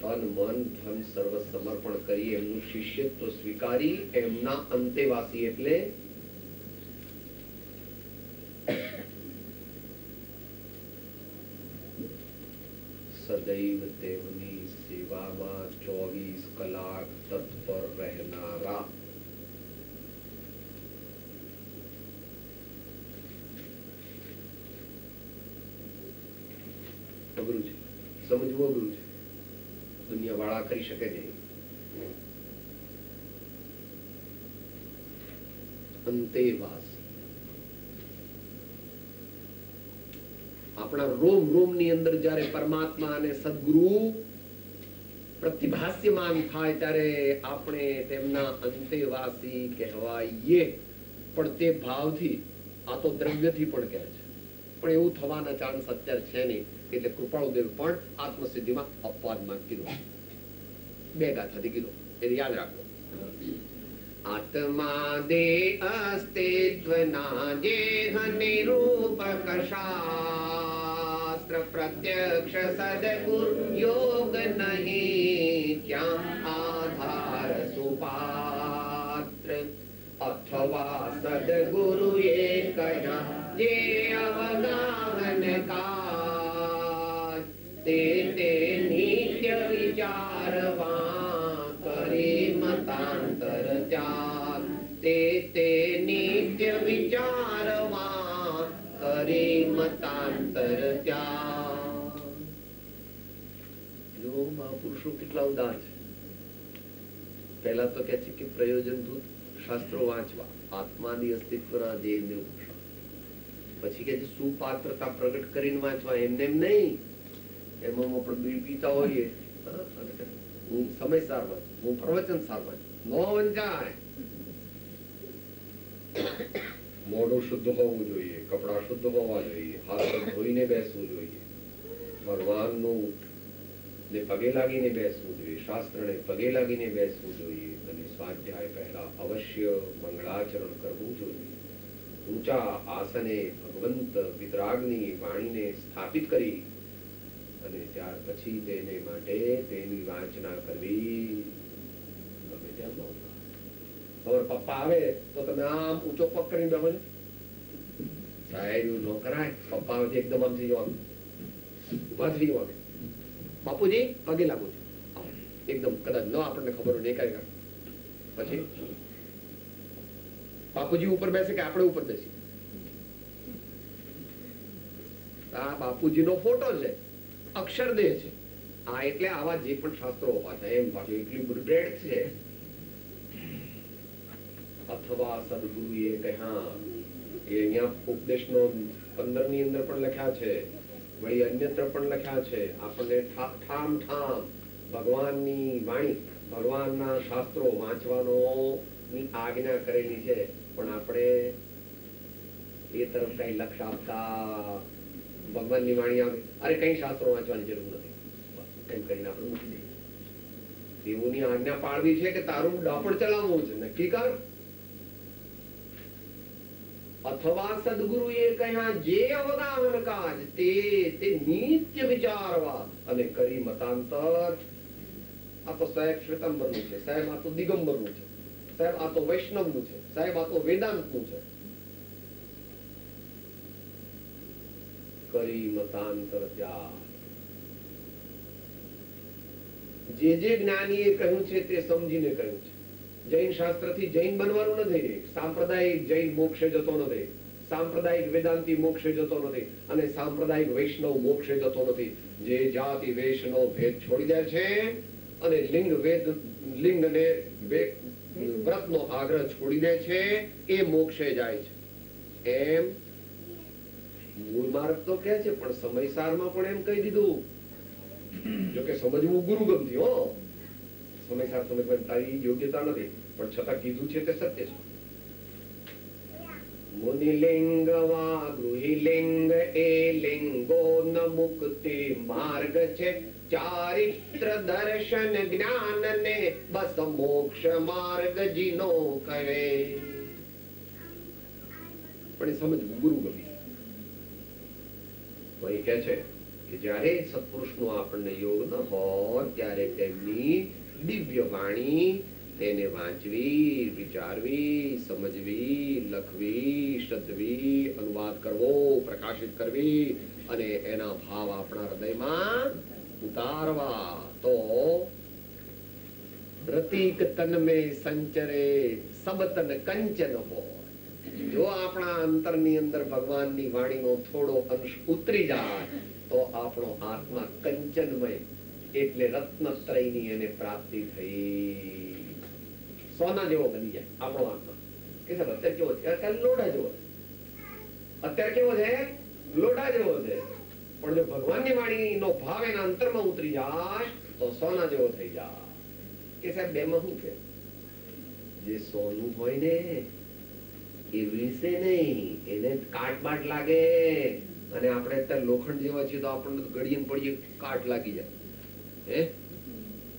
તન મન ધન સર્વ સમર્પણ કરી એમનું શિષ્યત્વ સ્વીકારી એમના અંતેવાસી. એટલે સદૈવ તેમની સેવામાં 24 કલાક તત્પર રહેનારા. અઘરું છે, સમજવું અઘરું છે. દુનિયા વાળા કરી શકે નહીં. અંતેવાસી આપણા રોમ રોમ ની અંદર જયારે પરમાત્મા અને સદગુરુ પ્રતિભાસ્યમાન થાય ત્યારે આપણે તેમના અંતેવાસી કહેવાઈએ. પણ તે ભાવથી, આ તો દ્રવ્યથી પણ કહે છે, પણ એવું થવાના ચાન્સ અત્યારે છે નહીં. એટલે કૃપાળુદેવ પણ આત્મસિદ્ધિમાં અપવાદમાં કીધું, 2 ગાથાથી કીધું, એ યાદ રાખો. આત્મા દેહ અસ્તિત્વના જેહ નિરૂપક શાસ્ત્ર પ્રત્યક્ષ સદગુરુ યોગ નહીં ત્યાં આધાર સુપાત્ર અથવા સદગુરુએ કહ્યા જે અવગાહન કાજ તે નિત્ય વિચારવા કરી મતાંતર ત્યાગ તે નિત્ય વિચારવા કરી મતાંતર ત્યાગ. જો મહાપુરુષો કેટલા ઉદાર છે. પહેલા તો કે છે કે પ્રયોજનભૂત શાસ્ત્રો વાંચવા, આત્માની અસ્તિત્વના જે નિરૂપણ. પછી કે સુપાત્રતા પ્રગટ કરીને વાંચવા, એમને એમ નહીં. એમાં આપણે બીડી પીતા હોઈએ, હું સમય સારવા, હું પ્રવચન સારવા, નો વંચાય. મોઢું શુદ્ધ હોવું જોઈએ, કપડા શુદ્ધ હોવા જોઈએ, હાથ ધોઈને બેસવું જોઈએ, ભગવાનનું ને પગે લાગીને બેસવું જોઈએ, શાસ્ત્રને પગે લાગીને બેસવું જોઈએ, અને સ્વાધ્યાય પહેલા અવશ્ય મંગળાચરણ કરવું જોઈએ. ઊંચા આસને ભગવંત વિતરાગની વાણીને સ્થાપિત કરી અને ત્યાર પછી તેને માટે તેની વાંચના કરવી. ગમે તેમ તમારા પપ્પા આવે તો તમે આમ ઊંચો પગ કરીને બેહો છો. સાહેબ એવું ન કરાય. પપ્પા આવે એકદમ આમ થઈ જવાનું, ઉભા થઈ જવાનું. બાપુજી પગે લાગુ છું, એકદમ કદાચ ન આપણને ખબર હોય કઈ પછી બાપુજી ઉપર બેસે કે આપણે ઉપર બેસી. આ બાપુજી નો ફોટો છે, અક્ષરદેહ છે. આ એટલે આવા જે પણ શાસ્ત્રો પાછા એમ પાછું એટલી બધી બ્રેડ છે. અથવા સદગુરુએ કહ્યા, એ અહીંયા ઉપદેશનો 15 ની અંદર પણ લખ્યા છે, વળી અન્યત્ર પણ લખ્યા છે. આપણને ઠામ ઠામ ભગવાનની વાણી, ભગવાનના શાસ્ત્રો વાંચવાનો ની આજ્ઞા કરેલી છે. પણ આપણે એ તરફ કઈ લક્ષ્ય આપતા, ભગવાનની વાણી આવે, અરે કઈ શાસ્ત્રો વાંચવાની જરૂર નથી એમ કરીને આપણે મૂકી દઈએ. તેઓની આજ્ઞા પાડવી છે કે તારું ડાપણ ચલાવવું છે, નક્કી કર. અથવા સદગુરુએ કહ્યા જે અવગાહન કાજ તે નિત્ય વિચારવા અને કરી મતાંતર. આ તો સાહેબ શ્વેતાંબરનું છે, સાહેબ આ તો દિગંબરનું છે, સાહેબ આ તો વૈષ્ણવનું છે, સાહેબ આ તો વેદાંતનું છે. કરી મતાંતર ત્યાગ. જે જ્ઞાનીએ કહ્યું છે તે સમજીને કહ્યું છે. જૈન શાસ્ત્રથી જૈન બનવાનું નથી. સાંપ્રદાયિક જૈન મોક્ષે જતો નથી, સાંપ્રદાયિક વેદાંતી મોક્ષે જતો નથી, અને સાંપ્રદાયિક વૈષ્ણવ મોક્ષે જતો નથી. જે જાતિ વેશનો ભેદ છોડી દે છે અને લિંગ અને વ્રતનો આગ્રહ છોડી દે છે, એ મોક્ષે જાય છે. એમ મૂળ માર્ગ તો કે છે, પણ સમયસારમાં પણ એમ કહી દીધું. જોકે સમજવું ગુરુગમથી, હો, સમયસાર સમજવાની તારી યોગ્યતા નથી, પણ છતાં કીધું છે તે સત્ય છે. મુનિલિંગ વા ગૃહિલિંગ એ લિંગો ન મુક્તિ માર્ગ છે. ચારિત્ર દર્શન જ્ઞાન ને બસ મોક્ષ માર્ગ જીનો કહે. પણ એ સમજવું ગુરુગમી. વહી કે છે કે જયારે સત્પુરુષનો આપણને યોગ ન હોય ત્યારે તેમની દિવ્ય વાણી તેને વાંચવી, વિચારવી, સમજવી, લખવી, શ્રદ્ધવી, અનુવાદ કરવો, પ્રકાશિત કરવી અને એના ભાવ આપણા હૃદયમાં ઉતારવા. તો પ્રતીક તન મેં સંચરે સબ તન કંચન હોય. જો આપણા અંતરની અંદર ભગવાનની વાણીનો થોડો અંશ ઉતરી જાય તો આપણો આત્મા કંચનમય, એટલે રત્નત્રયની એને પ્રાપ્તિ થઈ. સોના જેવો બની જાય આપણો આત્મા. કે સાહેબ અત્યારે કેવો છે? લોઢા જેવો છે. અત્યારે કેવો છે? લોઢા જેવો છે. પણ જો ભગવાનની વાણીનો ભાવ એના અંતરમાં ઉતરી જાય તો સોના જેવો થઈ જાય. કે સાહેબ બેમાં શું છે? જે સોનું હોય ને એ વિશે નહીં, એને કાટબાટ લાગે. અને આપણે અત્યારે લોખંડ જેવા છીએ તો આપણને ગળીએ પડીએ કાટ લાગી જાય. હે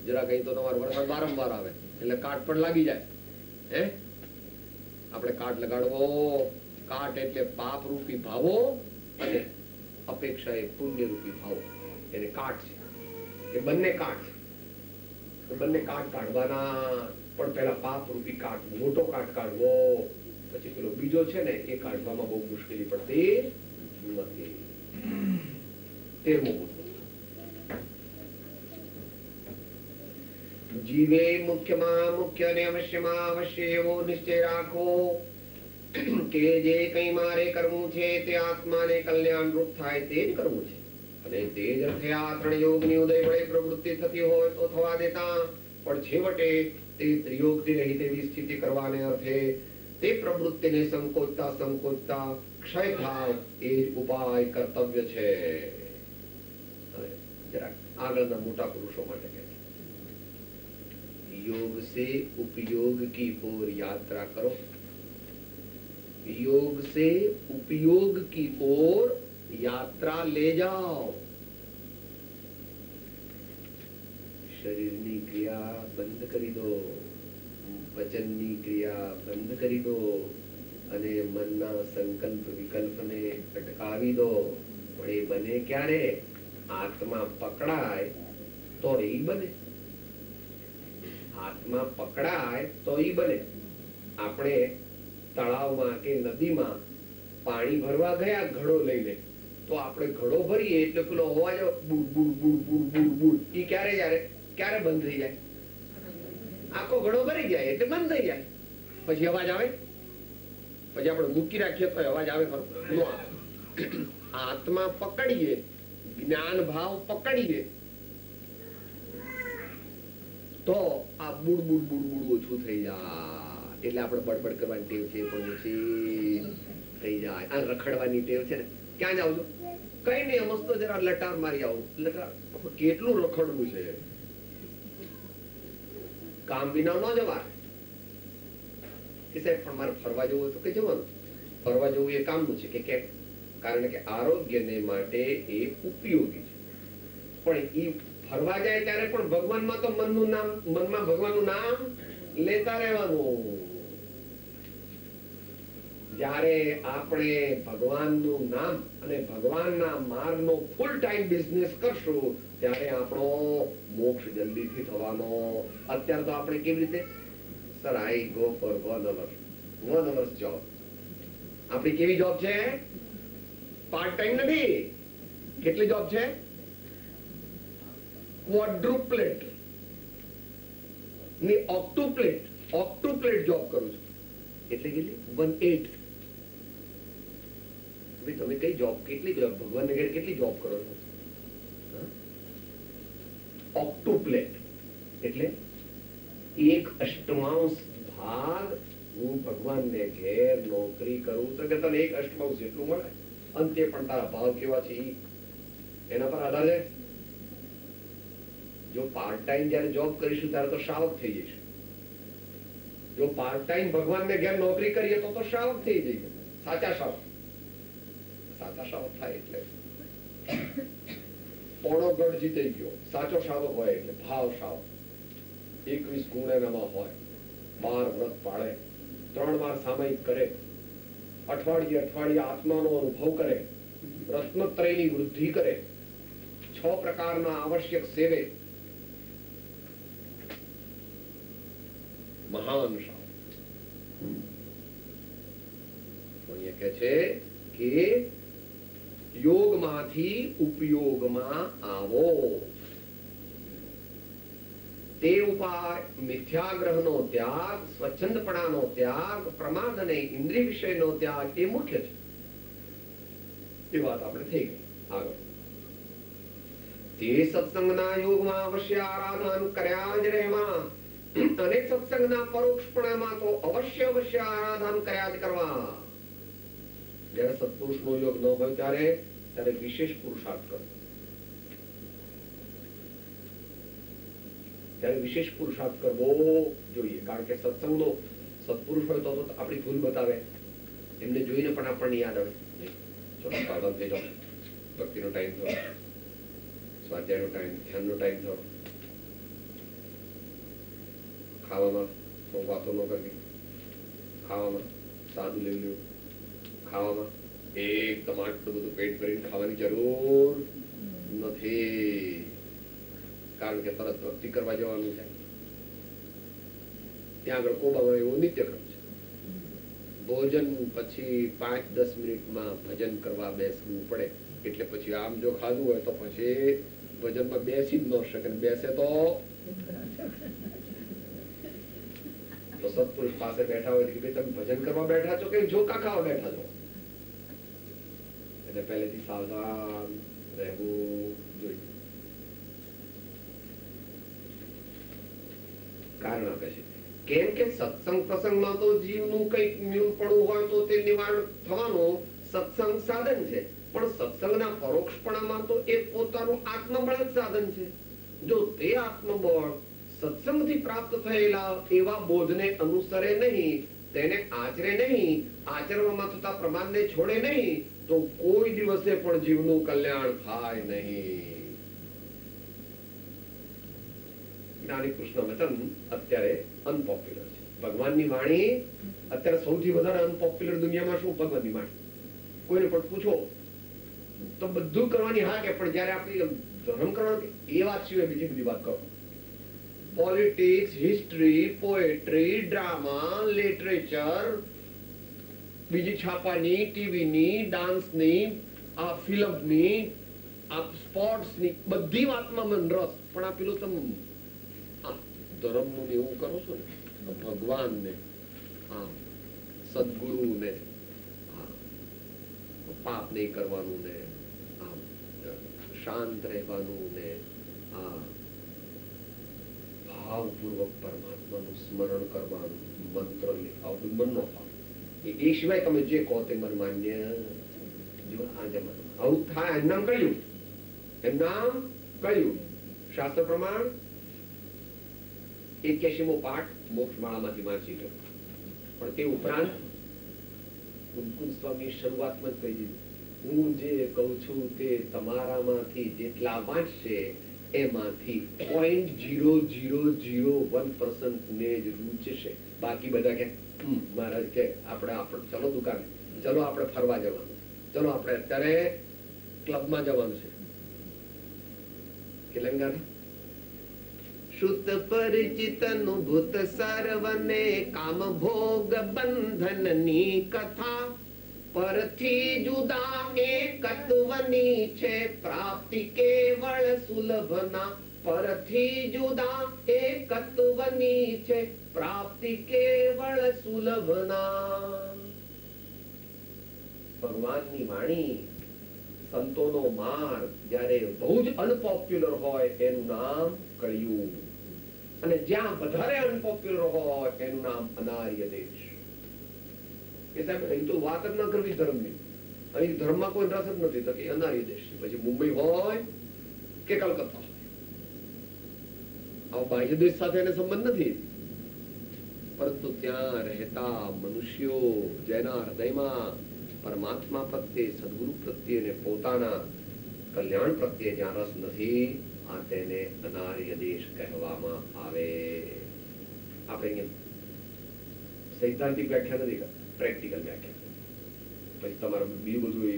જરા કઈ તો તમારો વરસાદ વારંવાર આવે એટલે કાટ પણ લાગી જાય. હે આપણે કાટ લગાડવો. કાટ એટલે પાપ રૂપી ભાવો અને અપેક્ષા એ પુણ્ય રૂપી ભાવો, એને કાટ છે. એ બંને કાટ છે. બંને કાટ કાઢવાના, પણ પેલા પાપ રૂપી કાટ, મોટો કાટ કાઢવો, પછી પેલો બીજો છે ને એ કાઢવામાં બહુ મુશ્કેલી પડતી નથી. 13મો મુદ્દો. જીવે મુખ્યમાં મુખ્ય અને અવશ્યમાં અવશ્ય એવો નિશ્ચય રાખો કે જે કંઈ મારે કરવું છે તે આત્માને કલ્યાણ રૂપ થાય તે જ કરવું છે. અને તે જ અર્થે આ ત્રણ યોગની ઉદય વડે પ્રવૃત્તિ થતી હોય તો થવા દેતા, પણ છેવટે તે ત્રિયોગથી રહિત એવી સ્થિતિ કરવાને અર્થે તે પ્રવૃત્તિને સંકોચતા સંકોચતા ક્ષય થાય એ જ ઉપાય કર્તવ્ય છે. જરાક આગળના મોટા પુરુષો માટે કહે છે, योग से उपयोग की ओर यात्रा करो. योग से उपयोग की ओर यात्रा ले जाओ. શરીરની ક્રિયા બંધ કરી દો, વચનની ક્રિયા બંધ કરી દો અને મનના સંકલ્પ વિકલ્પને અટકાવી દો. પણ એ બને ક્યારે? આત્મા પકડાય તો એ બને. આત્મા પકડાય તો ઈ બને. આપણે તળાવમાં કે નદીમાં પાણી ભરવા ગયા ઘડો લઈને, તો આપણે ઘડો ભરીએ એટલે પેલો અવાજ બુડ બુડ બુડ બુડ બુડ બુડ, ઈ ક્યારે બંધ થઈ જાય? આખો ઘડો ભરી જાય એટલે બંધ થઈ જાય. પછી અવાજ આવે? પછી આપણે મૂકી રાખીએ તો અવાજ આવે ખરો? નો આવે. આત્મા પકડીએ, જ્ઞાન ભાવ પકડીએ તો આ બુડ બુડ બુડ બુડ ઓછું થઈ જાય. એટલે આપણે બડબડ કરવાની ટેવ છે પણ ઓછી થઈ જાય. આ રખડવાની ટેવ છે ને, ક્યાં જાવ છો? કઈ નહીં, મસ્ત જરા લટાર મારી આવું. લટાર કેટલું રખડવું છે, કામ વિના ન જવાય. કે સાહેબ પણ મારે ફરવા જવું તો કે જવાનું. ફરવા જવું એ કામનું છે કે કેમ? કારણ કે આરોગ્યને માટે એ ઉપયોગી છે. પણ એ ફરવા જાય ત્યારે પણ ભગવાનમાં તો મનનું નામ, મનમાં ભગવાનનું નામ લેતા રહેવાનું. જ્યારે આપણે ભગવાનનું નામ અને ભગવાનના માર્ગનો ફૂલ ટાઈમ બિઝનેસ કરશું ત્યારે આપણો મોક્ષ જલ્દીથી થવાનો. અત્યારે તો આપણે કેવી રીતે, sir I go for 1 hour job. આપણી કેવી જોબ છે? પાર્ટ ટાઈમ નથી. કેટલી જોબ છે? ક્વોડ્રુપ્લેટ ની ઓક્ટુપ્લેટ જોબ કરું છું. એટલે કેટલી? 1/8. તમે કઈ જોબ, કેટલી જોબ ભગવાન ને કેટલી જોબ કરો છો? ઓક્ટુપ્લેટ એટલે 1/8 ભાગ હું ભગવાનને ઘેર નોકરી કરું તો કે તને 1/8 જેટલું મળે. અંતે પણ તારા ભાવ કેવા છે એના પર આધાર છે. જો પાર્ટ ટાઈમ જયારે જોબ કરીશું ત્યારે તો શાવક થઈ જઈશું. જો પાર્ટ ટાઈમ ભગવાનને ઘેર નોકરી કરીએ તો શાવક થઈ જઈએ. સાચા શાવક થાય એટલે પોણો ગઢ જીતી ગયો. સાચો શાવક હોય એટલે ભાવ શાવક. 21 ગુણ એનામાં હોય. 12 વ્રત પાળે, 3 વાર સામાયિક કરે, અઠવાડિયે આત્માનો અનુભવ કરે, રત્નત્રયની વૃદ્ધિ કરે, 6 પ્રકારના આવશ્યક સેવે. મહાન શાવક. અહીંયા કહે છે કે યોગમાંથી ઉપયોગમાં આવો. તે ઉપાય મિથ્યાગ્રહનો ત્યાગ, સ્વચ્છંદપણાનો ત્યાગ, પ્રમાદ અને ઇન્દ્રિય વિષયનો ત્યાગ એ મુખ્ય છે. એ વાત આપણે થઈ ગઈ. આગળ તે સત્સંગના યોગમાં અવશ્ય આરાધન કર્યા જ રહેવા. અનેક સત્સંગના પરોક્ષપણામાં તો અવશ્ય આરાધન કર્યા જ કરવા. જયારે સત્પુરુષનો યોગ ન હોય ત્યારે વિશેષ પુરુષાર્થ કરો. ત્યારે વિશેષ પુરુષાર્થ કરવો જોઈએ. કારણ કે સત્સંગનો સત્પુરુષ હોય તો આપણી ભૂલ બતાવે. એમને જોઈને પણ આપણને યાદ આવે, ચલો સાવધાન થઈ જાઓ, ભક્તિનો ટાઈમ થયો, સ્વાધ્યાયનો ટાઈમ, ધ્યાનનો ટાઈમ થયો, ખાવામાં વાતો ન કરવી, ખાવામાં સાદું લઈ લ્યો, ખાવામાં એકદમ આટલું બધું પેટ ભરીને ખાવાની જરૂર નથી, કારણ કે તરત ભક્તિ કરવા જવાનું છે. ત્યાં આગળ કોબામાં એવો નિત્યક્રમ છે, ભોજન પછી 5-10 મિનિટમાં ભજન કરવા બેસવું પડે. એટલે પછી આમ જો ખાધું હોય તો પછી ભજનમાં બેસી જ ન શકે, બેસે તો સત્પુરુષ પાસે બેઠા હોય કે ભાઈ તમે ભજન કરવા બેઠા છો કે જોકા ખાવા બેઠા છો, એટલે પહેલેથી સાવધાન રહેવું જોઈએ. કારણ આપે છે કેમ કે સત્સંગ પ્રસંગમાં તો જીવનું કઈક ન્યૂનપણું હોય તો તે નિવારણ થવાનું સત્સંગ સાધન છે, પણ સત્સંગના પરોક્ષપણામાં તો એ પોતાનું આત્મબળ જ સાધન છે. જો તે આત્મબળ સત્સંગથી પ્રાપ્ત થયેલા એવા બોધને અનુસરે નહીં, તેને આચરે નહીં, આચરવામાં થતા પ્રમાણને છોડે નહીં, તો કોઈ દિવસે પણ જીવનું કલ્યાણ થાય નહીં. જ્ઞાની કૃષ્ણ વચન અત્યારે અનપોપ્યુલર છે. ભગવાનની વાણી અત્યારે સૌથી વધારે અનપોપ્યુલર દુનિયામાં શું? ભગવાનની વાણી. કોઈને પણ પૂછો તો બધું કરવાની હા કે, પણ જયારે આપણે ધર્મ કરવાનું એ વાત સિવાય બીજી બધી વાત કરો. Politics, history, poetry, drama, literature, બીજી છાપાની, ટીવીની, ડાન્સની, આ ફિલ્મની, આ સ્પોર્ટ્સની, બધી વાતમાં મન રસ. પણ આ પેલું તમે ધર્મનું એવું કરો છો ને, ભગવાનને, સદગુરુને, પાપ નહીં કરવાનું ને, શાંત રહેવાનું ને, ભાવપૂર્વક પરમાત્માનું સ્મરણ કરવાનું, મંત્ર આવું બંને એ સિવાય તમે જે કહો તે મને માન્ય. જો આ જમાનામાં આવું થાય. એમ નામ કહ્યું, એમ નામ કહ્યું શાસ્ત્ર પ્રમાણ 81મો પાઠ મોક્ષમાળામાંથી વાંચી લો. પણ તે ઉપરાંત કુંકુમ સ્વામી શરૂઆતમાં જ કહી દીધું, હું જે કહું છું તે તમારામાંથી જેટલા વાંચશે એમાંથી 0.0001% ને જ રૂચશે. બાકી બધા કે મહારાજ કે આપણે ચલો દુકાન, ચલો આપણે ફરવા જવાનું, ચલો આપણે અત્યારે ક્લબમાં જવાનું છે. તેલંગાના શુદ્ધ પરિચિત અનુભૂત સર્વને કામ ભોગ બંધન ની કથા પરથી જુદા એકત્વની છે પ્રાપ્તિ કેવળ સુલભના. પરથી જુદા એકત્વની છે પ્રાપ્તિ કેવળ સુલભના. ભગવાનની વાણી, સંતોનો માર્ગ જયારે બહુ જ અનપોપ્યુલર હોય એનું નામ કળિયુગ, અને જ્યાં વધારે અનપોપ્યુલર હોય એનું નામ અનાર્ય દેશ. એ સાહેબ અહીં તો વાત જ ન કરવી ધર્મની, અહીં ધર્મમાં કોઈ રસ જ નથી, તો કે અનાર્ય દેશ. પછી મુંબઈ હોય કે કલકત્તા હોય, આ બાહ્ય દેશ સાથે એને સંબંધ નથી, પરંતુ ત્યાં રહેતા મનુષ્યો જેના હૃદયમાં પરમાત્મા પ્રત્યે, સદગુરુ પ્રત્યે અને પોતાના કલ્યાણ પ્રત્યે જ્યાં રસ નથી, આ તેને અનાર્ય દેશ કહેવામાં આવે. આપણે અહીંયા સૈદ્ધાંતિક વ્યાખ્યા નથી, પ્રેક્ટિકલ વ્યાખ્યા. પછી તમારે બીજું બધું એ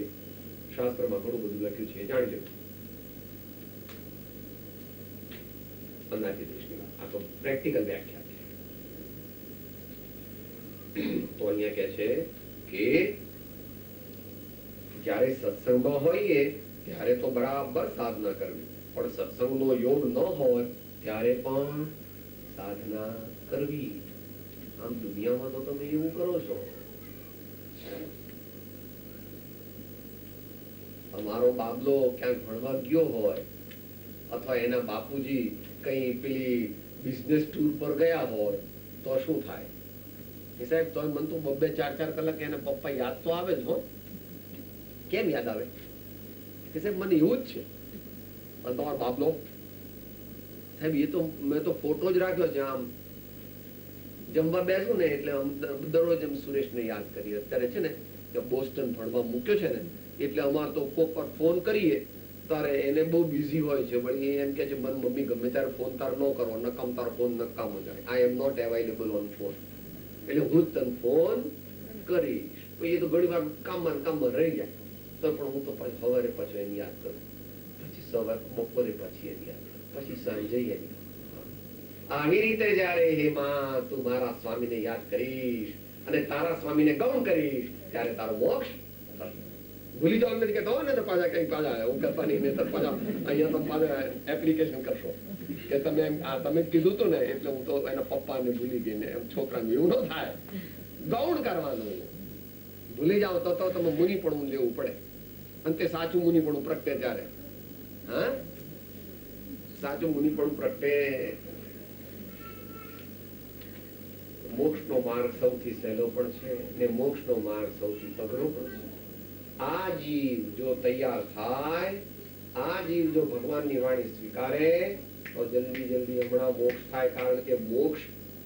શાસ્ત્રમાં ઘણું બધું લખ્યું છે, એ જાણજો. અનાર્ય દેશની વાત, આ તો પ્રેક્ટિકલ વ્યાખ્યા છે. તો અહીંયા કે છે કે જયારે સત્સંગમાં હોઈએ ત્યારે તો બરાબર સાધના કરવી, પણ સત્સંગનો યોગ ન હોય ત્યારે પણ સાધના કરવી. આમ દુનિયામાં તો તમે એવું કરો છો. અમારો બાબલો ક્યાંક ભણવા ગયો હોય, અથવા એના બાપુજી કઈ પેલી બિઝનેસ ટૂર પર ગયા હોય, તો શું થાય? એ સાહેબ તો મને તો 2-4 કલાક એના પપ્પા યાદ તો આવે જ. હો, કેમ યાદ આવે? કે સાહેબ મને એવું જ છે. અને તમારો બાબલો સાહેબ એ તો મેં તો ફોટો જ રાખ્યો છે. આમ જમવા બેસું ને એટલે દરરોજ એમ સુરેશને યાદ કરીએ. અત્યારે છે ને બોસ્ટન ભણવા મૂક્યો છે ને, એટલે અમારે તો કોક પર ફોન કરીએ તારે એને બહુ બિઝી હોય છે, પણ એ એમ કે છે મને મમ્મી ગમે ત્યારે ફોન તાર ન કરો, નકામ તારો ફોન નકામો જાય. I am not available on phone. એટલે હું જ તને ફોન કરીશ. એ તો ઘણી વાર કામમાં રહી જાય તો પણ હું તો પાછું સવારે પાછું એને યાદ કરું, પછી સવાર બપોરે પછી એને યાદ કરું, પછી સાંજે એને. આવી રીતે જયારે હે માં તું મારા સ્વામીને યાદ કરીશ અને તારા સ્વામીને ગૌણ કરીશ ત્યારે તારો મોક્ષ થશે. ભૂલી જાવ નથી કેતો ને તો પાછા કઈ પાછા હું કરતા નહીં, નહીતર પાછા અહીંયા તો પાછા એપ્લિકેશન કરશો કે તમે તમે કીધું હતું ને એટલે હું તો એના પપ્પાને ભૂલી ગઈ ને છોકરાને એવું ન થાય. ગૌણ કરવાનું. ભૂલી જાઓ તો તમે મુનિ પણ લેવું પડે અને તે સાચું મુનિ પણ પ્રગટે ત્યારે. હા, સાચું મુનિ પણ પ્રગટે. મોક્ષનો માર્ગ સૌથી સહેલો પણ છે ને મોક્ષનો માર્ગ સૌથી અઘરો પણ છે. આ જીવ જો તૈયાર થાય, આ જીવ જો ભગવાનની વાણી સ્વીકારે તો જલ્દી હમણાં મોક્ષ થાય. કારણ કે મોક્ષ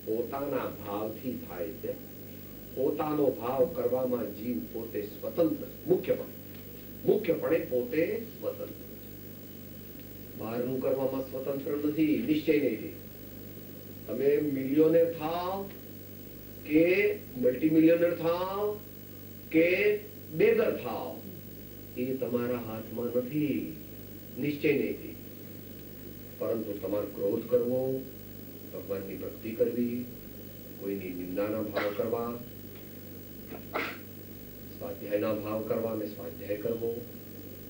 પોતાના ભાવથી થાય છે. પોતાનો ભાવ કરવામાં જીવ પોતે સ્વતંત્ર, મુખ્યપણે પોતે સ્વતંત્ર. બહારનું કરવામાં સ્વતંત્ર નથી, નિશ્ચય નહીં. તમે મિલિયોનેર થાવ કે મલ્ટીમિલિયનર થાવ કે બેગર થાવ એ તમારા હાથમાં નથી, નિશ્ચય નહીં. પરંતુ તમારો ક્રોધ કરવો, ભગવાનની ભક્તિ કરવી, કોઈની નિંદાના ભાવ કરવા, સ્વાધ્યાયના ભાવ કરવા અને સ્વાધ્યાય કરવો,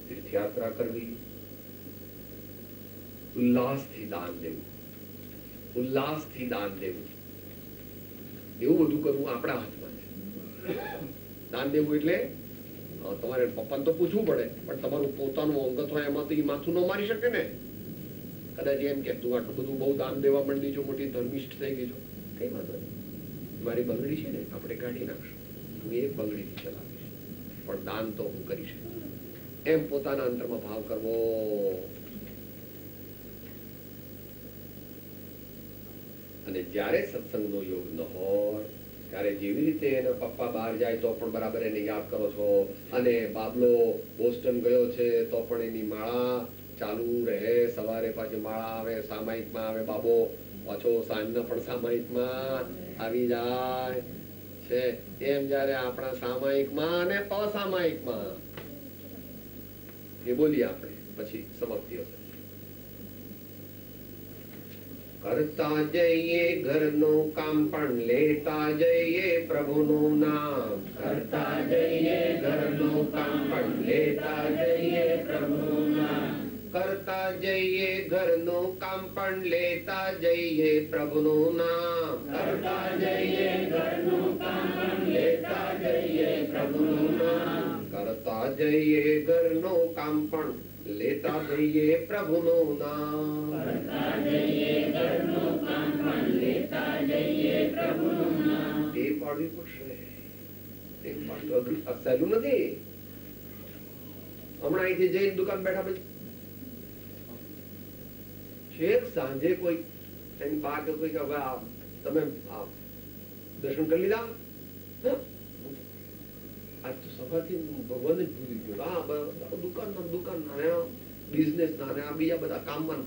તીર્થયાત્રા કરવી, ઉલ્લાસથી દાન દેવું, એવું બધું કરવું આપણા હાથમાં છે. દાન દેવું એટલે તમારે પપ્પાને તો પૂછવું પડે, પણ તમારું પોતાનું અંગત હોય એમાં તો એ માથું ન મારી શકે ને. કદાચ એમ કે તું આટલું બધું બહુ દાન દેવા માંડી છો, મોટી ધર્મિષ્ઠ થઈ ગઈ છો, કઈ વાંધો નહીં. મારી બંગડી છે ને આપણે કાઢી નાખશું, હું એક બંગડીથી ચલાવીશ, પણ દાન તો હું કરીશ. એમ પોતાના અંતરમાં ભાવ કરવો. અને જ્યારે સત્સંગનો યોગ ન હોય ત્યારે જેવી રીતે એના પપ્પા બહાર જાય તો પણ બરાબર એને યાદ કરો છો, અને બાબલો બોસ્ટન ગયો છે તો પણ એની માળા ચાલુ રહે. સવારે પાછી માળા આવે, સામાયિકમાં આવે બાબો, પાછો સાંજના પણ સામાયિકમાં આવી જાય છે. એમ જયારે આપણા સામાયિકમાં અને અસામાયિકમાં એ બોલીએ આપણે પછી સમાપ્તિ હશે. કરતા જઈએ ઘરનું કામ પણ લેતા જઈએ પ્રભુનું નામ. કરતા જઈએ ઘરનું કામ પણ લેતા જઈએ પ્રભુનું નામ. કરતા જઈએ ઘરનું કામ પણ લેતા જઈએ પ્રભુનું નામ. કરતા જઈએ ઘરનું કામ પણ લેતા જઈએ પ્રભુનું નામ. કરતા જઈએ ઘરનું કામ પણ લેતા જઈએ પ્રભુનું નામ. કરતા જઈએ ઘરનું કામ પણ લેતા જઈએ પ્રભુનું નામ. એ પાડવી પડશે. એક પાડવું સહેલું નથી. હમણાં અહીંથી જઈને દુકાન બેઠા પછી છેક સાંજે કોઈ એની બા કે કોઈ કે હવે તમે દર્શન કરી લીધા? આજ તો સવારથી ભગવાન જ ભૂલી ગયો. દુકાન બિઝનેસ ના બીજા બધા કામમાં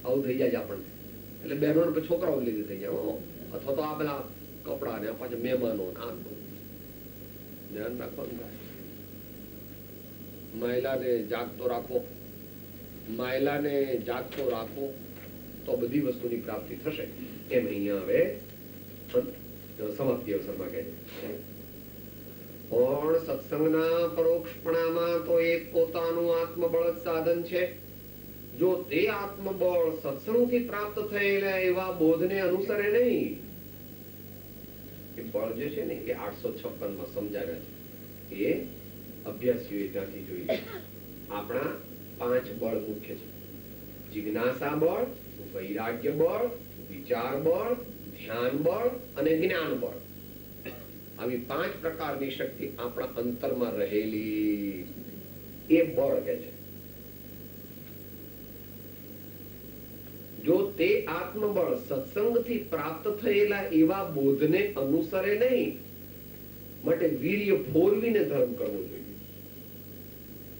આવું થઈ જાય આપણને. એટલે બહેનો છોકરાઓ લીધે થઈ જાય, અથવા તો આ બધા કપડા ને પાછા મહેમાનો ધ્યાન રાખવાનું થાય. મહિલાને જાગતો રાખો તો બધી વસ્તુની પ્રાપ્તિ થશે. એમ અહીંયા હવે સમાપ્તિ અવસરમાં કહે છે. પણ સત્સંગના પરોક્ષપણામાં તો એક પોતાનું આત્મબળ જ સાધન છે. જો તે આત્મબળ સત્સંગથી પ્રાપ્ત થયેલા એવા બોધને અનુસરે નહીં. એ બળ જે છે ને એ 856 માં સમજાવ્યા છે. એ અભ્યાસીઓએ ત્યાંથી જોઈ. આપણા 5 બળ મુખ્ય છે: જિજ્ઞાસા બળ, વૈરાગ્ય બળ, વિચાર બળ, ધ્યાન બળ અને જ્ઞાન બળ. આવી 5 પ્રકારની શક્તિ આપણા અંતરમાં રહેલી એ બળ કે છે. જો તે આત્મબળ સત્સંગથી પ્રાપ્ત થયેલા એવા બોધને અનુસરે નહીં, માટે વીર્ય ફોરવીને ધર્મ કરવો જોઈએ,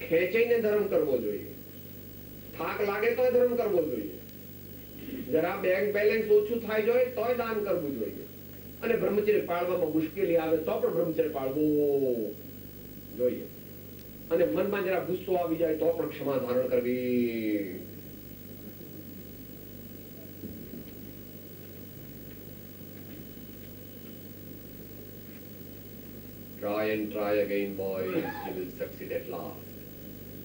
ખેંચાઈને ધર્મ કરવો જોઈએ, થાક લાગે તોય ધર્મ કરવો જોઈએ, જરા બેંક બેલેન્સ ઓછું થાય જોઈએ તોય દાન કરવું જોઈએ, અને બ્રહ્મચર્ય પાળવામાં મુશ્કેલી આવે તો પણ બ્રહ્મચર્ય પાળવું જોઈએ. અને મનમાં જરા ગુસ્સો આવી જાય તો પણ ક્ષમા ધારણ કરવી. Try and try again, boys, you will succeed at last.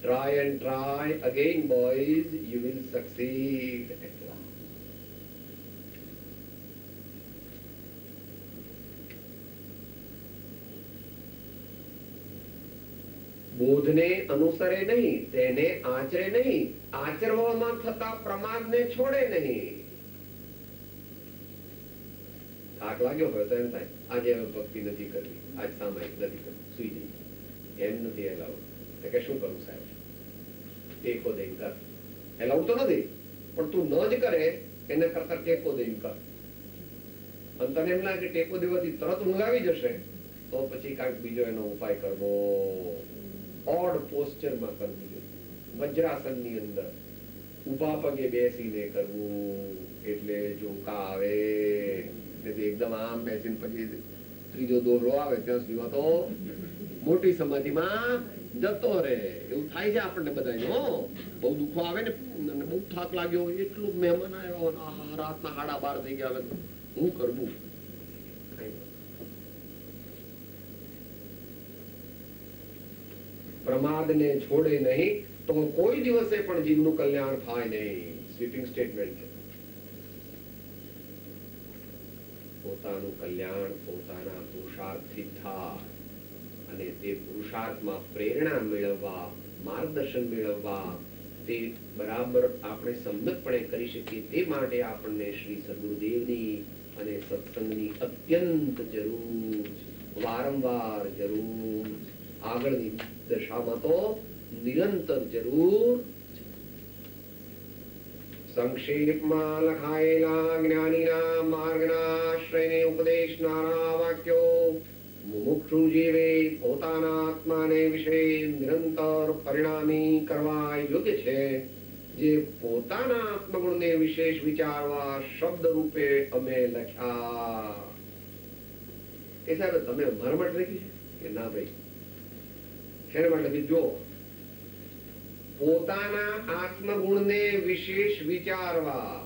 Try and try again, boys, you will succeed at last. બોધને અનુસરે નહીં, તેને આચરે નહીં, આચરવામાં થતા પ્રમાદને છોડે નહીં. થાક લાગ્યો હોય તો એમ થાય આજે હવે ભક્તિ નથી કરવી, આજ સામાયિક નથી કરવું, સુઈ જઈ. એમ નથી એલાઉડ. કે શું કરું સાહેબ, ટેકો દઈને કર. એલાઉડ તો નથી, પણ તું ન જ કરે એના કરતા ટેકો દઈને કર. અને તને એમ લાગે ટેકો દેવાથી તરત ઊંઘ આવી જશે તો પછી કાંઈક બીજો એનો ઉપાય કરવો. ઓડ પોસ્ચરમાં કરવું જોઈએ. વજ્રાસનની અંદર ઉભા પગે બેસીને કરવું, એટલે ઝોકા આવે. એકદમ આમ બેસીને પછી ત્રીજો દોરો આવે ત્યાં સુધી તો મોટી સમાધિમાં જતો રહે. એવું થાય છે આપણને બધા. બહુ દુખો આવે ને, બહુ થાક લાગ્યો, એટલું મહેમાન આવ્યો, રાતના 12:30 થઈ ગયા, હવે હું કરવું. પ્રમાદને છોડે નહીં તો કોઈ દિવસે પણ જીવનું કલ્યાણ થાય નહીં. સ્વીપિંગ સ્ટેટમેન્ટ છે. પોતાનું કલ્યાણ પોતાના પુરુષાર્થથી થાય અને તે પુરુષાર્થમાં પ્રેરણા મેળવવા, માર્ગદર્શન મેળવવા, તે બરાબર આપણે સંમતપણે કરી શકીએ તે માટે આપણને શ્રી સદગુરુદેવની અને સત્સંગની અત્યંત જરૂર છે. વારંવાર જરૂર, આગળની દશામાં તો નિરંતર જરૂર. સંક્ષેપમાં લખાયેલા જ્ઞાનીના માર્ગના આશ્રયને ઉપદેશનારા વાક્યો મુમુક્ષુ જીવે પોતાના આત્માને વિશે નિરંતર પરિણામી કરવા યોગ્ય છે. જે પોતાના આત્મગુણને વિશેષ વિચારવા શબ્દ રૂપે અમે લખ્યા. એ સાહેબ તમે અમારા માટે લખ્યું છે કે ના ભાઈ? શેના માટે લખ્યું? જો પોતાના આત્મગુણને વિશેષ વિચારવા.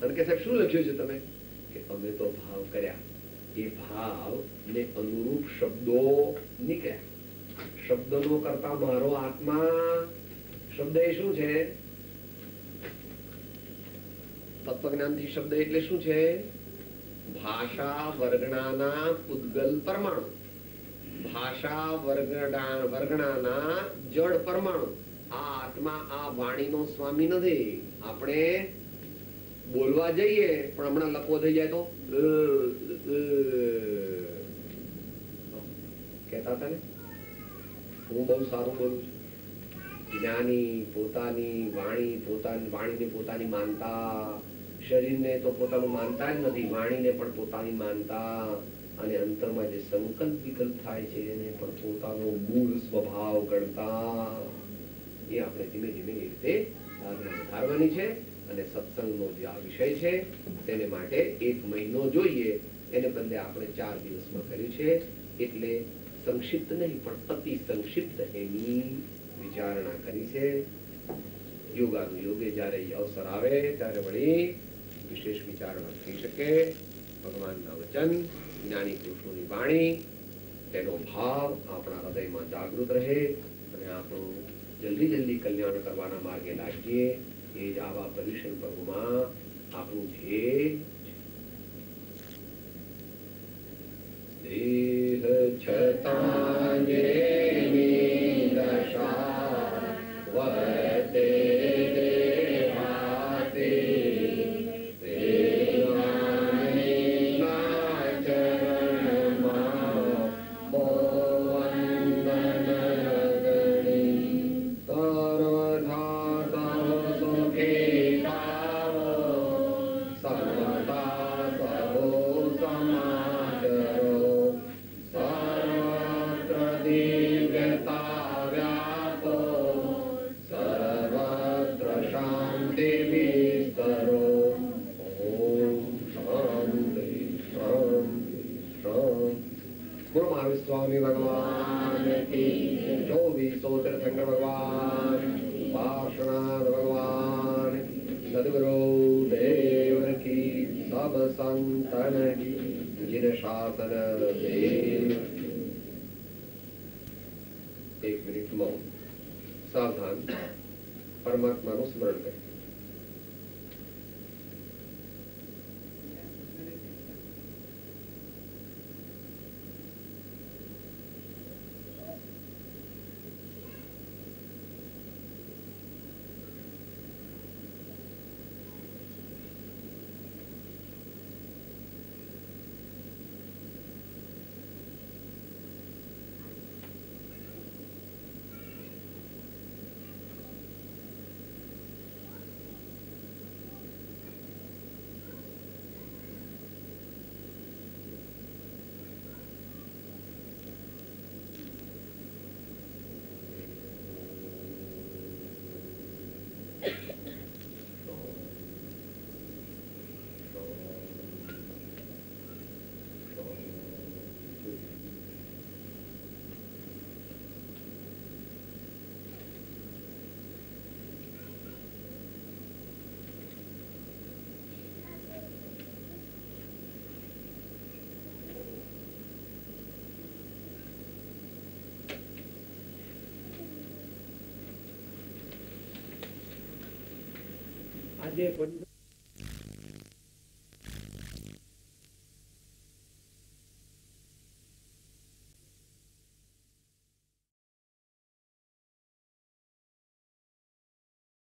અને કે સાહેબ શું લખ્યું છે તમે? કે અમે તો ભાવ કર્યા, એ ભાવ ને અનુરૂપ શબ્દો નીકળ્યા. શબ્દનો કરતા મારો આત્મા શબ્દ એ શું છે? તત્વજ્ઞાનથી શબ્દ એટલે શું છે? ભાષા વર્ગણાના પૂદગલ પરમાણુ. ભાષા વર્ગણાના જડ પરમાણુ. આ આત્મા આ વાણીનો સ્વામી નથી. આપણે બોલવા જઈએ પણ હમણાં લખવો થઈ જાય તો કહેતા હતા ને, હું બહુ સારું બોલું છું. જ્ઞાની પોતાની વાણીને પોતાની માનતા, શરીરને તો પોતાનું માનતા જ નથી, વાણીને પણ પોતાની માનતા, અને અંતરમાં જે સંકલ્પ વિકલ્પ થાય છે એને પણ પોતાનો મૂળ સ્વભાવ ગણતા. એ આપણે ધીમે ધીમે એ રીતે ધારવાની છે. અને સત્સંગનો જે આ વિષય છે તેને માટે 1 મહિનો જોઈએ, એને બદલે આપણે 4 દિવસમાં કર્યું છે. એટલે સંક્ષિપ્ત નહીં પણ અતિ સંક્ષિપ્ત એની વિચારણા કરી છે. યોગાનું યોગે જયારે અવસર આવે ત્યારે વળી વિશેષ વિચારણા થઈ શકે. ભગવાનના વચન, જ્ઞાની પુરુષોની વાણી, તેનો ભાવ આપણા હૃદયમાં જાગૃત રહે અને આપણું જલ્દી કલ્યાણ કરવાના માર્ગે લાગીએ. એ જ આવા પર્યુષણ પર્વમાં આપણું ધ્યેય. દેહ છતાં જેની દશા વર્તે દેહાતે, તેનાના ચરણમાં બહુ વંદન ગણી. સર્વધા સુખે ભાવો સર્વતા સહો સમાદરો. સર્વત્ર जो भी सोत्र शंकर भगवान पार्श्वनाथ भगवान सदगुरु देव की सब संतन की जिन शासन देव। एक मिनट मौन, सावधान, परमात्मा નું સ્મરણ કરે। આજે